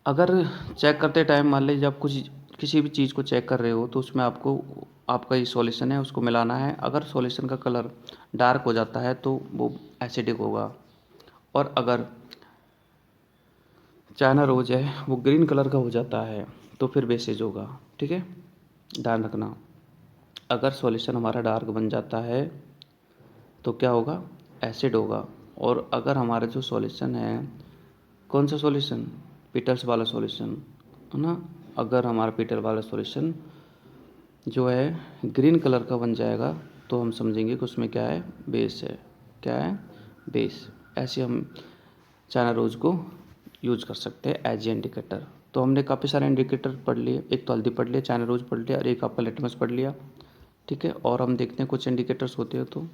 [SPEAKER 1] अगर चेक करते टाइम मान लीजिए आप कुछ किसी भी चीज़ को चेक कर रहे हो तो उसमें आपको आपका ये सॉल्यूशन है उसको मिलाना है। अगर सॉल्यूशन का कलर डार्क हो जाता है तो वो एसिडिक होगा, और अगर चाइना रोज है वो ग्रीन कलर का हो जाता है तो फिर बेसिज होगा, ठीक है, ध्यान रखना। अगर सॉल्यूशन हमारा डार्क बन जाता है तो क्या होगा, एसिड होगा। और अगर हमारा जो सॉल्यूशन है, कौन सा सॉल्यूशन, पिटल्स वाला सॉल्यूशन है ना, अगर हमारा पिटल वाला सॉल्यूशन जो है ग्रीन कलर का बन जाएगा तो हम समझेंगे कि उसमें क्या है, बेस है। क्या है, बेस। ऐसे हम चाइना रोज को यूज कर सकते हैं एज ए इंडिकेटर। तो हमने काफ़ी सारे इंडिकेटर पढ़ लिए, एक तो हल्दी पढ़ लिया, चाइना रोज पढ़ लिया और एक आपका लिटमस पढ़ लिया, ठीक है। और हम देखते हैं कुछ इंडिकेटर्स होते हैं, तो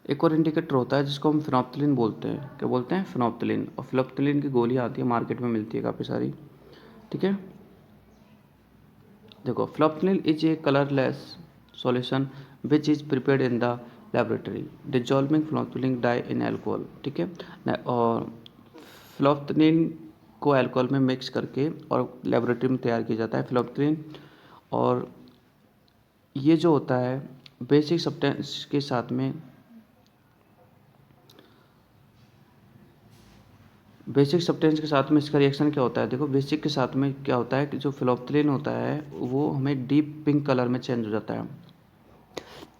[SPEAKER 1] एक और इंडिकेटर होता है जिसको हम फिनोप्थलीन बोलते हैं। क्या बोलते हैं, फिनोप्थलीन। और फिनोप्थलीन की गोलियाँ आती है मार्केट में, मिलती है काफ़ी सारी, ठीक है। देखो phenolphthalein is a colourless solution which is prepared in the laboratory dissolving phenolphthalein dye in alcohol, ठीक है। और फिनोप्थलीन को अल्कोहल में मिक्स करके और लेबोरेटरी में तैयार किया जाता है फिनोप्थलीन। और ये जो होता है बेसिक सब्सटेंस के साथ में, बेसिक सब्सटेंस के साथ में इसका रिएक्शन क्या होता है, देखो बेसिक के साथ में क्या होता है कि जो फिनोप्थलीन होता है वो हमें डीप पिंक कलर में चेंज हो जाता है।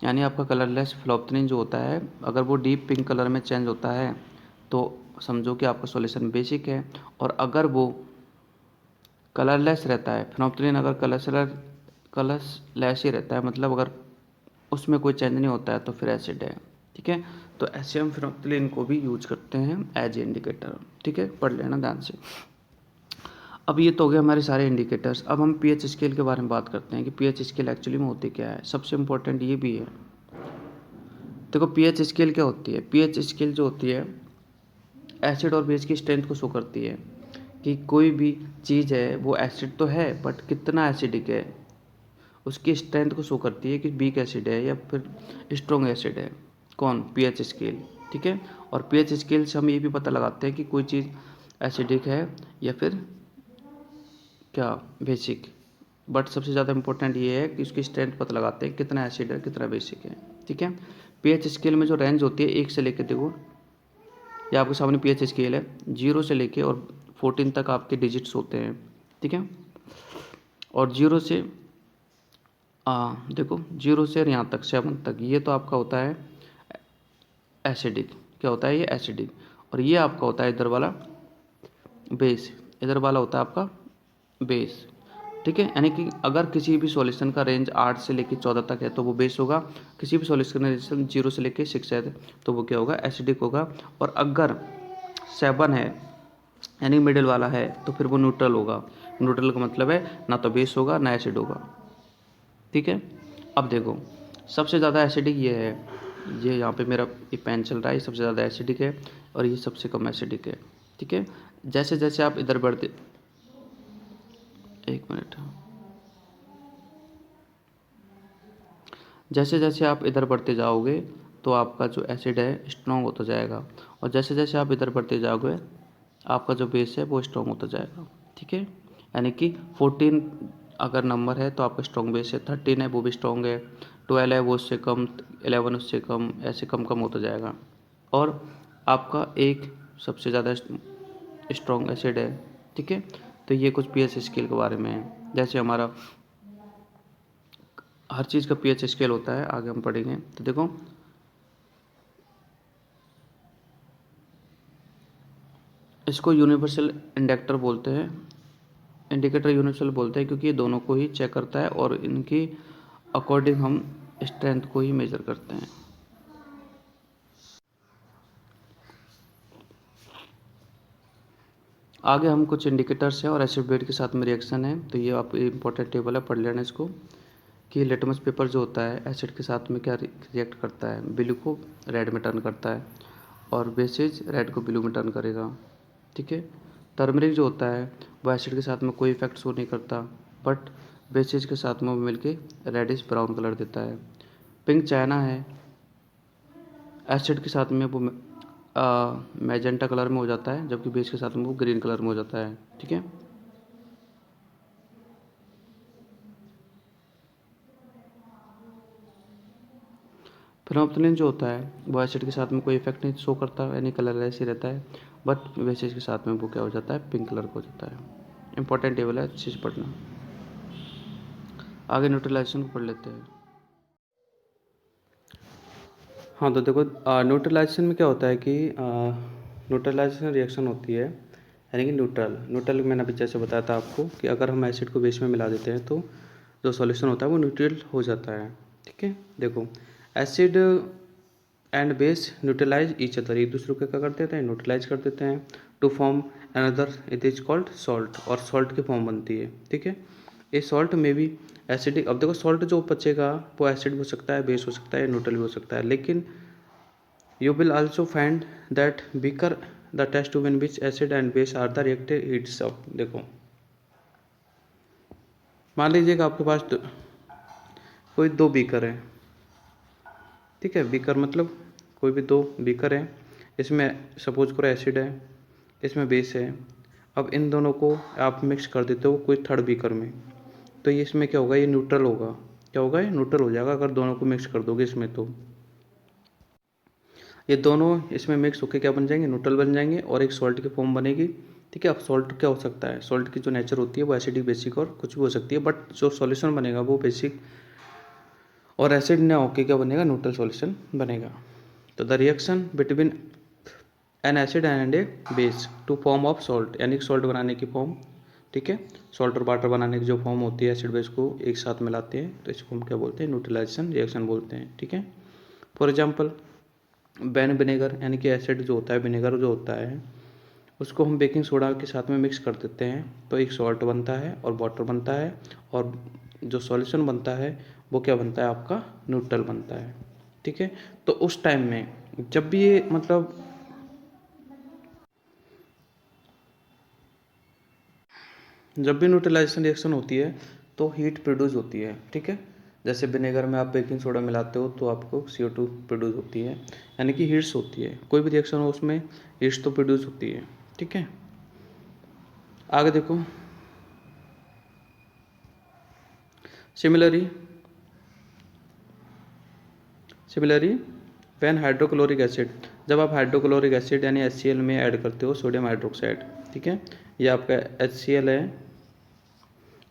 [SPEAKER 1] यानी आपका कलरलेस फिनोप्थलीन जो होता है अगर वो डीप पिंक कलर में चेंज होता है तो समझो कि आपका सॉल्यूशन बेसिक है। और अगर वो कलरलेस रहता है, फिनोप्थलीन अगर कलरलेस ही रहता है, मतलब अगर उसमें कोई चेंज नहीं होता है तो फिर एसिड है, ठीक है। तो ऐसे हम फिनोप्थलीन को भी यूज करते हैं एज ए इंडिकेटर, ठीक है, पढ़ लेना ध्यान से। अब ये तो हो गए हमारे सारे इंडिकेटर्स। अब हम पीएच स्केल के बारे में बात करते हैं कि पीएच स्केल एक्चुअली में होती क्या है। सबसे इम्पोर्टेंट ये भी है, देखो पीएच स्केल क्या होती है। पीएच स्केल जो होती है एसिड और बेस की स्ट्रेंथ को शो करती है कि कोई भी चीज़ है वो एसिड तो है बट कितना एसिडिक है, उसकी स्ट्रेंथ को शो करती है कि वीक एसिड है या फिर स्ट्रॉन्ग एसिड है। कौन, पीएच स्केल, ठीक है। और pH स्केल से हम ये भी पता लगाते हैं कि कोई चीज़ एसिडिक है या फिर क्या बेसिक। बट सबसे ज़्यादा इम्पोर्टेंट ये है कि उसकी स्ट्रेंथ पता लगाते हैं कितना एसिड है कितना बेसिक है। ठीक है, pH स्केल में जो रेंज होती है 1 से लेकर, देखो ये आपके सामने pH स्केल है, 0 से लेके और 14 तक आपके डिजिट्स होते हैं। ठीक है, और 0 से देखो 0 से यहाँ तक 7 तक ये तो आपका होता है एसिडिक। क्या होता है ये? एसिडिक। और ये आपका होता है इधर वाला बेस, इधर वाला होता है आपका बेस। ठीक है, यानी कि अगर किसी भी सॉल्यूशन का रेंज 8 से लेकर 14 तक है तो वो बेस होगा, किसी भी सॉल्यूशन का रेंज 0 से लेकर 6 है तो वो क्या होगा? एसिडिक होगा। और अगर 7 है यानी मिडिल वाला है तो फिर वो न्यूट्रल होगा। न्यूट्रल का मतलब है ना तो बेस होगा ना एसिड होगा। ठीक है, अब देखो सबसे ज़्यादा एसिडिक ये है, ये यहाँ पे मेरा ये पेन चल रहा है, ये सबसे ज़्यादा एसिडिक है और ये सबसे कम एसिडिक है। ठीक है, जैसे जैसे आप इधर बढ़ते, एक मिनट, जैसे जैसे आप इधर बढ़ते जाओगे तो आपका जो एसिड है स्ट्रॉन्ग होता जाएगा, और जैसे जैसे आप इधर बढ़ते जाओगे आपका जो बेस है वो स्ट्रॉन्ग होता जाएगा। ठीक है, यानी कि 14 अगर नंबर है तो आपका स्ट्रॉन्ग बेस है, 13 है वो भी स्ट्रॉन्ग है, 12 है वो उससे कम, 11 उससे कम, ऐसे कम कम होता जाएगा। और आपका एक सबसे ज़्यादा स्ट्रॉन्ग एसिड है। ठीक है, तो ये कुछ pH स्केल के बारे में है। जैसे हमारा हर चीज़ का pH स्केल होता है, आगे हम पढ़ेंगे। तो देखो इसको यूनिवर्सल इंडेक्टर बोलते हैं, इंडिकेटर यूनिवर्सल बोलते हैं, क्योंकि ये दोनों को ही चेक करता है और इनकी अकॉर्डिंग हम स्ट्रेंथ को ही मेजर करते हैं। आगे हम कुछ इंडिकेटर्स हैं और एसिड बेस के साथ में रिएक्शन है, तो ये आप इंपॉर्टेंट टेबल है, पढ़ लेना इसको कि लिटमस पेपर जो होता है एसिड के साथ में क्या रिएक्ट करता है, ब्लू को रेड में टर्न करता है और बेसिज रेड को ब्लू में टर्न करेगा। ठीक है, टर्मरिक जो होता है वो एसिड के साथ में कोई इफेक्ट शो नहीं करता, बट बेसिज के साथ में वो मिलके रेडिश ब्राउन कलर देता है। पिंक चाइना है, एसिड के साथ में वो मैजेंटा कलर में हो जाता है, जबकि बेस के साथ में वो ग्रीन कलर में हो जाता है। ठीक है, फिनोल्फ्थालीन जो होता है वो एसिड के साथ में कोई इफेक्ट नहीं शो करता, यानी कलर ऐसे ही रहता है, बट बेसिस के साथ में वो क्या हो जाता है? पिंक कलर का हो जाता है। इंपॉर्टेंट टेबल है, अच्छे से पढ़ना। आगे न्यूट्रलाइजेशन को पढ़ लेते हैं। हाँ, तो देखो न्यूट्रलाइजेशन में क्या होता है कि न्यूट्रलाइजेशन रिएक्शन होती है, यानी कि न्यूट्रल न्यूट्रल मैंने अभी जैसे बताया था आपको कि अगर हम एसिड को बेस में मिला देते हैं तो जो सॉल्यूशन होता है वो न्यूट्रल हो जाता है। ठीक है, देखो acid and base neutralize each other, एक दूसरे को क्या कर देते हैं? न्यूट्रलाइज कर देते हैं to form another, it is called salt, और सॉल्ट की फॉर्म बनती है। ठीक है, ये सॉल्ट में भी एसिडिक, अब देखो सॉल्ट जो बचेगा वो एसिड हो सकता है, बेस हो सकता है, न्यूट्रल भी हो सकता है, लेकिन you will also find that beaker the test tube in which acid and base are the reacted heats up। देखो मान लीजिएगा आपके पास कोई दो बीकर है। ठीक है, बीकर मतलब कोई भी दो बीकर है, इसमें सपोज करो एसिड है, इसमें बेस है। अब इन दोनों को आप मिक्स कर देते हो कोई थर्ड बीकर में, तो ये इसमें क्या होगा? ये न्यूट्रल होगा। क्या होगा? ये न्यूट्रल हो जाएगा अगर दोनों को मिक्स कर दोगे इसमें, तो ये दोनों इसमें मिक्स होकर क्या बन जाएंगे? न्यूट्रल बन जाएंगे और एक सॉल्ट की फॉर्म बनेगी। ठीक है, अब सॉल्ट क्या हो सकता है? सॉल्ट की जो नेचर होती है वो एसिडिक, बेसिक और कुछ भी हो सकती है, बट जो सॉल्यूशन बनेगा वो बेसिक और एसिड ना होके क्या बनेगा? न्यूट्रल सॉल्यूशन बनेगा। तो the reaction between an acid and a base to form of salt, यानी सॉल्ट बनाने की फॉर्म। ठीक है, सॉल्ट और वाटर बनाने की जो फॉर्म होती है, एसिड बेस को एक साथ मिलाते हैं तो इसको हम क्या बोलते हैं? न्यूट्रलाइजेशन रिएक्शन बोलते हैं। ठीक है, फॉर एग्जाम्पल बैन विनेगर, यानी कि एसिड जो होता है, विनेगर जो होता है, उसको हम बेकिंग सोडा के साथ में मिक्स कर देते हैं तो एक सॉल्ट बनता है और वाटर बनता है, और जो सॉल्यूशन बनता है वो क्या बनता है? आपका न्यूट्रल बनता है। ठीक है, तो उस टाइम में जब भी ये मतलब जब भी न्यूट्रलाइजेशन रिएक्शन होती है तो हीट प्रोड्यूस होती है। ठीक है, जैसे विनेगर में आप बेकिंग सोडा मिलाते हो तो आपको CO2 प्रोड्यूस होती है, यानी कि हीट्स होती है। कोई भी रिएक्शन हो उसमें हीट्स तो प्रोड्यूस होती है, ठीक है। आगे देखो, सिमिलरली व्हेन हाइड्रोक्लोरिक एसिड, जब आप हाइड्रोक्लोरिक एसिड यानी HCl में ऐड करते हो सोडियम हाइड्रोक्साइड, ठीक है, ये आपका HCl है,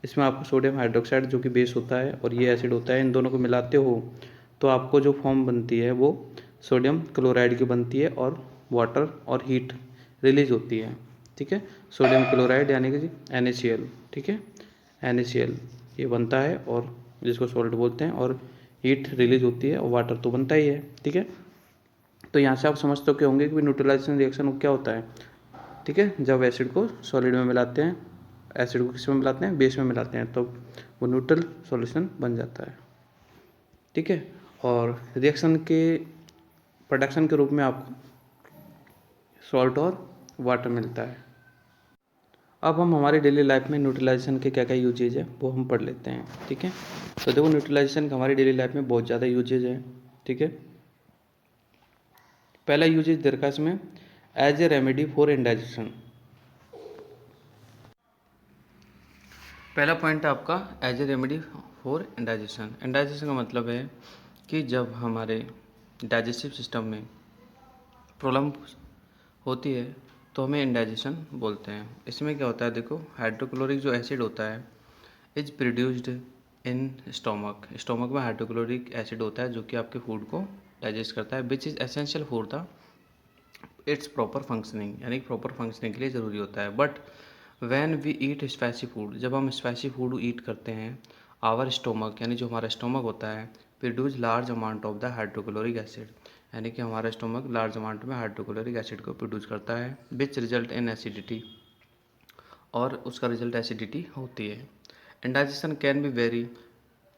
[SPEAKER 1] इसमें आपको सोडियम हाइड्रोक्साइड जो कि बेस होता है और ये एसिड होता है, इन दोनों को मिलाते हो तो आपको जो फॉर्म बनती है वो सोडियम क्लोराइड की बनती है और वाटर और हीट रिलीज होती है, ठीक है। सोडियम क्लोराइड यानी कि NaCl, ठीक है, NaCl ये बनता है और जिसको सॉल्ट बोलते हैं, और हीट रिलीज होती है और वाटर तो बनता ही है, ठीक है। तो यहाँ से आप समझते हो होंगे कि न्यूट्रलाइजेशन रिएक्शन क्या होता है, ठीक है। जब एसिड को सॉलिड में मिलाते हैं, एसिड को किस में मिलाते हैं, बेस में मिलाते हैं, तो वो न्यूट्रल सॉल्यूशन बन जाता है, ठीक है। और रिएक्शन के प्रोडक्शन के रूप में आपको सॉल्ट और वाटर मिलता है। अब हम हमारी डेली लाइफ में न्यूट्रलाइजेशन के क्या क्या यूजेज है वो हम पढ़ लेते हैं, ठीक है। तो देखो, न्यूट्रलाइजेशन का हमारी डेली लाइफ में बहुत ज़्यादा यूजेज है, ठीक है। पहला यूजेज दे रखा है इसमें, as a remedy for indigestion. पहला पॉइंट है आपका as a remedy for indigestion. Indigestion का मतलब है कि जब हमारे डाइजेस्टिव सिस्टम में प्रॉब्लम होती है तो हमें इंडाइजेशन बोलते हैं। इसमें क्या होता है, देखो, हाइड्रोक्लोरिक जो एसिड होता है इज प्रोड्यूस्ड इन स्टोमक में हाइड्रोक्लोरिक एसिड होता है जो कि आपके फूड को डाइजेस्ट करता है, which is essential for the its proper functioning, यानी प्रॉपर फंक्शनिंग के लिए ज़रूरी होता है। But when we eat spicy food, जब हम स्पाइसी फूड ईट करते हैं, आवर स्टोमक यानी जो हमारा स्टोमक होता है produce large amount of the hydrochloric acid, यानी कि हमारा स्टोमक लार्ज अमाउंट में हाइड्रोक्लोरिक एसिड को प्रोड्यूस करता है, विच रिजल्ट इन एसिडिटी, और उसका रिजल्ट एसिडिटी होती है। Indigestion can be very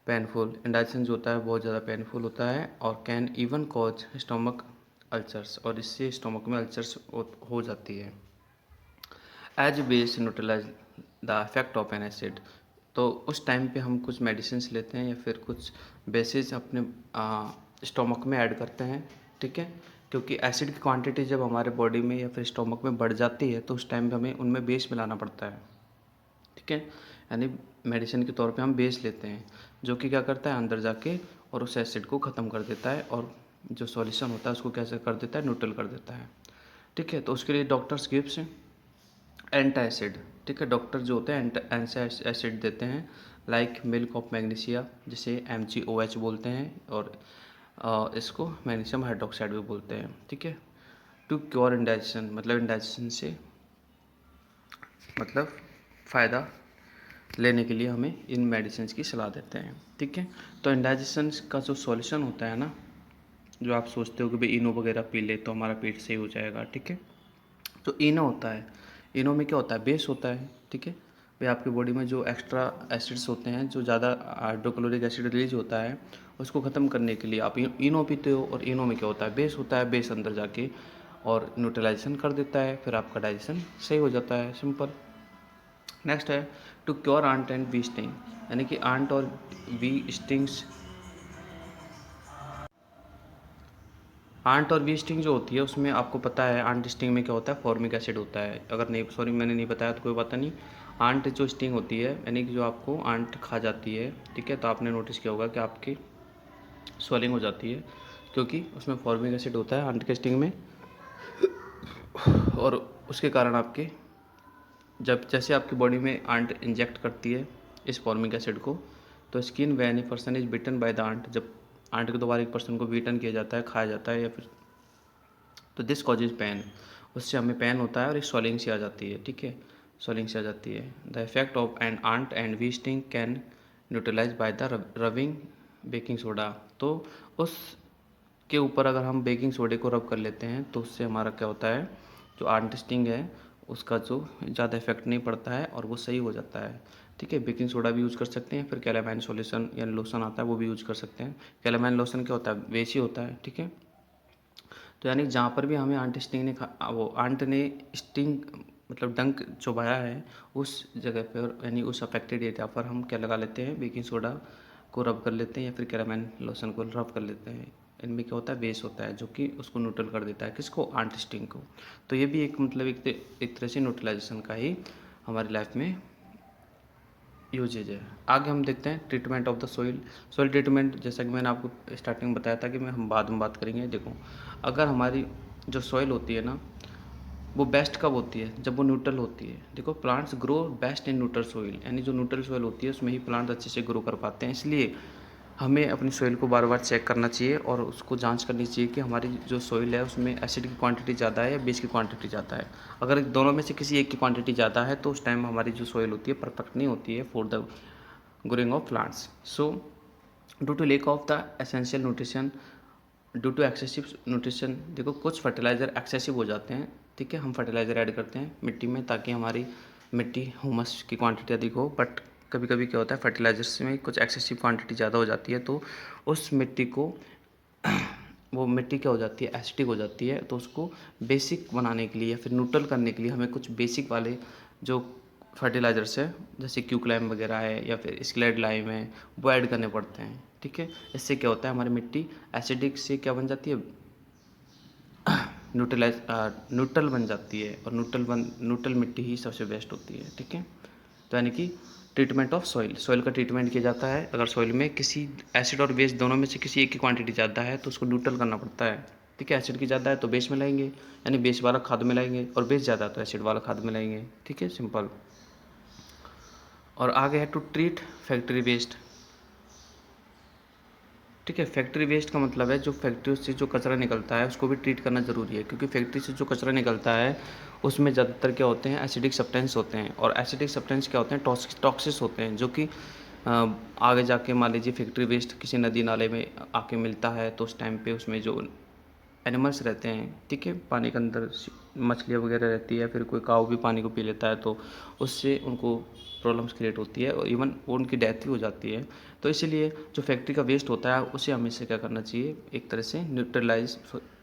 [SPEAKER 1] painful, indigestion जो होता है बहुत ज़्यादा पेनफुल होता है और can even cause stomach ulcers, और इससे स्टोमक में अल्सर्स हो जाती है। As base neutralise the effect of an acid, तो उस टाइम पे हम कुछ मेडिसिन लेते हैं या फिर कुछ बेसिस अपने स्टोमक में ऐड करते हैं, ठीक है, क्योंकि एसिड की क्वांटिटी जब हमारे बॉडी में या फिर स्टोमक में बढ़ जाती है तो उस टाइम पे हमें उनमें बेस मिलाना पड़ता है, ठीक है। यानी मेडिसिन के तौर पे हम बेस लेते हैं जो कि क्या करता है अंदर जाके और उस एसिड को ख़त्म कर देता है और जो सॉल्यूशन होता है उसको कैसे कर देता है, न्यूट्रल कर देता है, ठीक है। तो उसके लिए डॉक्टर्स गिव्स एंटासिड, ठीक है, डॉक्टर जो होते हैं एंटासिड देते हैं, लाइक मिल्क ऑफ मैग्नीशिया जिसे MgOH बोलते हैं, और इसको मैग्नीशियम हाइड्रोक्साइड भी बोलते हैं, ठीक है। टू क्योर इंडाइजेशन, मतलब इंडाइजेशन से मतलब फ़ायदा लेने के लिए हमें इन मेडिसिन की सलाह देते हैं, ठीक है। तो इंडाइजेशन का जो सॉल्यूशन होता है ना, जो आप सोचते हो कि भाई इनो वगैरह पी ले तो हमारा पेट सही हो जाएगा, ठीक है। तो इनो होता है, इनो में क्या होता है, बेस होता है, ठीक है। भाई आपकी बॉडी में जो एक्स्ट्रा एसिड्स होते हैं, जो ज़्यादा हाइड्रोक्लोरिक एसिड रिलीज होता है उसको ख़त्म करने के लिए आप इनो पीते हो, और इनो में क्या होता है, बेस होता है, बेस अंदर जाके और न्यूट्रलाइजेशन कर देता है, फिर आपका डाइजेशन सही हो जाता है, सिंपल। नेक्स्ट है to cure ant and bee sting, यानी कि आंट और बी स्टिंग्स, आंट और बी स्टिंग जो होती है उसमें आपको पता है आंट स्टिंग में क्या होता है, फॉर्मिक एसिड होता है। अगर नहीं, सॉरी मैंने नहीं बताया तो कोई बात नहीं। आंट जो स्टिंग होती है यानी कि जो आपको आंट खा जाती है, ठीक है, तो आपने नोटिस किया होगा कि आपकी स्वेलिंग हो जाती है क्योंकि उसमें फॉर्मिक एसिड होता है आंट के स्टिंग में, और उसके कारण आपके जब जैसे आपकी बॉडी में आंट इंजेक्ट करती है इस फॉर्मिक एसिड को, तो skin when a person is bitten by the ant, जब आंट के द्वारा एक पर्सन को बीटन किया जाता है, खाया जाता है या फिर, तो दिस कॉजेज पेन, उससे हमें पेन होता है और एक स्वेलिंग सी आ जाती है, ठीक है, स्वेलिंग सी आ जाती है। The effect of an ant and bee sting can neutralise by the rubbing baking soda, तो उस के ऊपर अगर हम बेकिंग सोडे को रब कर लेते हैं तो उससे हमारा क्या होता है, जो आंट स्टिंग है उसका जो ज़्यादा इफेक्ट नहीं पड़ता है और वो सही हो जाता है, ठीक है। बेकिंग सोडा भी यूज़ कर सकते हैं, फिर कैलामाइन सॉल्यूशन या लोशन आता है वो भी यूज़ कर सकते हैं। कैलामाइन लोशन क्या होता है, बेस ही होता है, ठीक है। तो यानी जहाँ पर भी हमें आंट स्टिंग ने वो आंट ने स्टिंग मतलब डंक चुभाया है उस जगह पर, यानी उस अफेक्टेड एरिया पर हम क्या लगा लेते हैं, बेकिंग सोडा को रब कर लेते हैं या फिर कैरामेल लोशन को रब कर लेते हैं। इनमें क्या होता है, बेस होता है जो कि उसको न्यूट्रल कर देता है, किसको, एंटी को। तो ये भी एक मतलब एक तरह से न्यूट्रलाइजेशन का ही हमारी लाइफ में यूजेज है। आगे हम देखते हैं treatment of the soil. Soil treatment, जैसा कि मैंने आपको स्टार्टिंग में बताया था कि हम बाद में बात करेंगे। देखो, अगर हमारी जो सॉइल होती है ना, वो बेस्ट कब होती है, जब वो न्यूट्रल होती है। देखो, plants grow best in neutral soil, यानी जो न्यूट्रल सोइल होती है उसमें ही प्लांट अच्छे से ग्रो कर पाते हैं। इसलिए हमें अपनी सोइल को बार बार चेक करना चाहिए और उसको जांच करनी चाहिए कि हमारी जो सोइल है उसमें एसिड की क्वांटिटी ज़्यादा है या बेस की क्वांटिटी ज़्यादा है। अगर दोनों में से किसी एक की क्वांटिटी ज़्यादा है तो उस टाइम हमारी जो सोइल होती है परफेक्ट नहीं होती है for the growing of plants. So due to lack of the essential nutrition, due to excessive nutrition, देखो कुछ फर्टिलाइज़र एक्सेसिव हो जाते हैं, ठीक है। हम फर्टिलाइज़र ऐड करते हैं मिट्टी में ताकि हमारी मिट्टी ह्यूमस की क्वांटिटी अधिक हो, बट कभी कभी क्या होता है फर्टिलाइजर्स में कुछ एक्सेसिव क्वांटिटी ज़्यादा हो जाती है तो उस मिट्टी को वो मिट्टी क्या हो जाती है, एसिडिक हो जाती है। तो उसको बेसिक बनाने के लिए या फिर न्यूट्रल करने के लिए हमें कुछ बेसिक वाले जो फर्टिलाइजर्स है, जैसे क्यूक्लाइम वगैरह है या फिर स्क्लेड लाइम है, वो ऐड करने पड़ते हैं, ठीक है। इससे क्या होता है, हमारी मिट्टी एसिडिक से क्या बन जाती है, न्यूट्रल बन जाती है। और न्यूट्रल मिट्टी ही सबसे बेस्ट होती है, ठीक है। तो यानी कि ट्रीटमेंट ऑफ सॉइल, सॉइल का ट्रीटमेंट किया जाता है। अगर सॉइल में किसी एसिड और बेस दोनों में से किसी एक की क्वांटिटी ज़्यादा है तो उसको न्यूट्रल करना पड़ता है, ठीक है। एसिड की ज़्यादा है तो बेस मिलाएंगे, यानी बेस वाला खाद मिलाएंगे, और बेस ज़्यादा है तो एसिड वाला खाद मिलाएंगे, ठीक है, सिंपल। और आगे है टू ट्रीट फैक्ट्री वेस्ट, ठीक है। फैक्ट्री वेस्ट का मतलब है जो फैक्ट्री से जो कचरा निकलता है उसको भी ट्रीट करना ज़रूरी है, क्योंकि फैक्ट्री से जो कचरा निकलता है उसमें ज़्यादातर क्या होते हैं, एसिडिक सब्सटेंस होते हैं। और एसिडिक सब्सटेंस क्या होते हैं, टॉक्सिस होते हैं, जो कि आगे जाके मान लीजिए फैक्ट्री वेस्ट किसी नदी नाले में आके मिलता है तो उस टाइम पे उसमें जो एनिमल्स रहते हैं, ठीक है, पानी के अंदर मछलियाँ वगैरह रहती है, फिर कोई काऊ भी पानी को पी लेता है तो उससे उनको प्रॉब्लम्स क्रिएट होती है और इवन वो उनकी डेथ भी हो जाती है। तो इसीलिए जो फैक्ट्री का वेस्ट होता है उसे हमेशा क्या करना चाहिए, एक तरह से न्यूट्रलाइज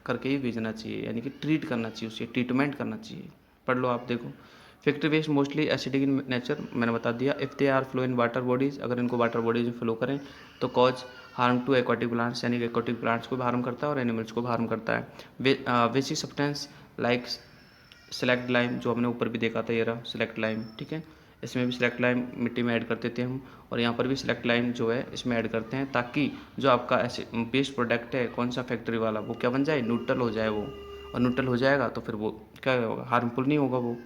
[SPEAKER 1] करके ही भेजना चाहिए, यानी कि ट्रीट करना चाहिए, उसे ट्रीटमेंट करना चाहिए। पढ़ लो आप, देखो, factory waste mostly acidic in nature, मैंने बता दिया। If they are flow in water bodies, अगर इनको वाटर बॉडीज में फ्लो करें तो cause harm to aquatic plants, यानी कि एक्वाटिक प्लांट्स को भी हार्म करता है और एनिमल्स को भी हार्म करता है। Basic substance like select lime, जो हमने ऊपर भी देखा था, ये रहा सेलेक्ट लाइम, ठीक है। इसमें भी सेलेक्ट लाइम मिट्टी में ऐड करते थे हम, और यहाँ पर भी सेलेक्ट लाइम जो है इसमें ऐड करते हैं ताकि जो आपका ऐसे बेस्ट प्रोडक्ट है कौन सा फैक्ट्री वाला, वो क्या बन जाए, न्यूट्रल हो जाए वो। और न्यूट्रल हो जाएगा तो फिर वो क्या होगा, हार्मफुल नहीं होगा वो,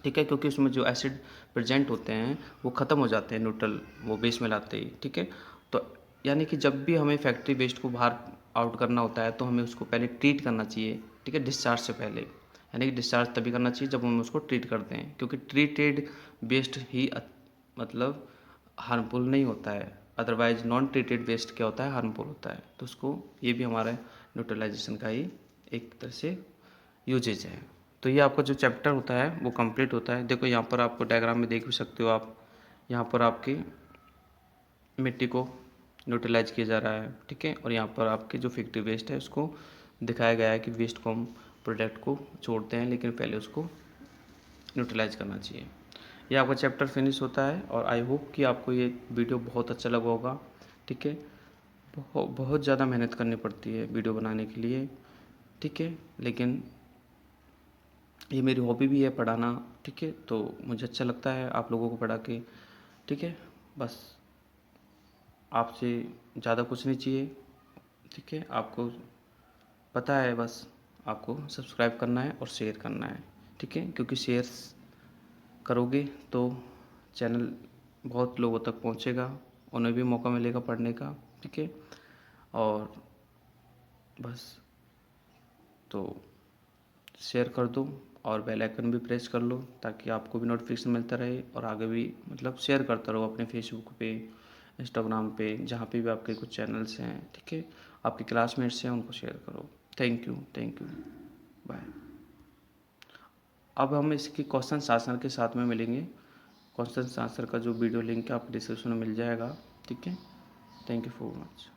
[SPEAKER 1] ठीक है, क्योंकि उसमें जो एसिड प्रेजेंट होते हैं वो ख़त्म हो जाते हैं न्यूट्रल वो बेस में लाते ही, ठीक है। तो यानी कि जब भी हमें फैक्ट्री वेस्ट को बाहर आउट करना होता है तो हमें उसको पहले ट्रीट करना चाहिए, ठीक है, डिस्चार्ज से पहले। यानी कि डिस्चार्ज तभी करना चाहिए जब हम उसको ट्रीट करते हैं, क्योंकि ट्रीटेड वेस्ट ही मतलब हार्मफुल नहीं होता है, अदरवाइज नॉन ट्रीटेड वेस्ट क्या होता है, हार्मफुल होता है। तो उसको, ये भी हमारा न्यूट्रलाइजेशन का ही एक तरह से यूजेज है। तो ये आपका जो चैप्टर होता है वो कंप्लीट होता है। देखो, यहाँ पर आपको डायग्राम में देख भी सकते हो आप, यहाँ पर आपकी मिट्टी को न्यूट्रलाइज किया जा रहा है, ठीक है। और यहाँ पर आपके जो फैक्ट्री वेस्ट है उसको दिखाया गया है कि वेस्ट को हम प्रोडक्ट को छोड़ते हैं लेकिन पहले उसको न्यूट्रलाइज करना चाहिए। ये आपका चैप्टर फिनिश होता है और आई होप कि आपको ये वीडियो बहुत अच्छा लगा होगा, ठीक है। बहुत ज़्यादा मेहनत करनी पड़ती है वीडियो बनाने के लिए, ठीक है, लेकिन ये मेरी हॉबी भी है पढ़ाना, ठीक है। तो मुझे अच्छा लगता है आप लोगों को पढ़ा के, ठीक है। बस आपसे ज़्यादा कुछ नहीं चाहिए, ठीक है। आपको पता है, बस आपको सब्सक्राइब करना है और शेयर करना है, ठीक है, क्योंकि शेयर करोगे तो चैनल बहुत लोगों तक पहुंचेगा, उन्हें भी मौका मिलेगा पढ़ने का, ठीक है। और बस, तो शेयर कर दो और बेल आइकन भी प्रेस कर लो ताकि आपको भी नोटिफिकेशन मिलता रहे और आगे भी मतलब शेयर करता रहो अपने फेसबुक पे, इंस्टाग्राम पे, जहाँ पे भी आपके कुछ चैनल्स हैं, ठीक है, आपके क्लासमेट्स हैं, उनको शेयर करो। Thank you, thank you, bye. अब हम इसकी क्वेश्चन आंसर के साथ में मिलेंगे। क्वेश्चन आंसर का जो वीडियो लिंक है आपको डिस्क्रिप्शन में मिल जाएगा, ठीक है। Thank you for much.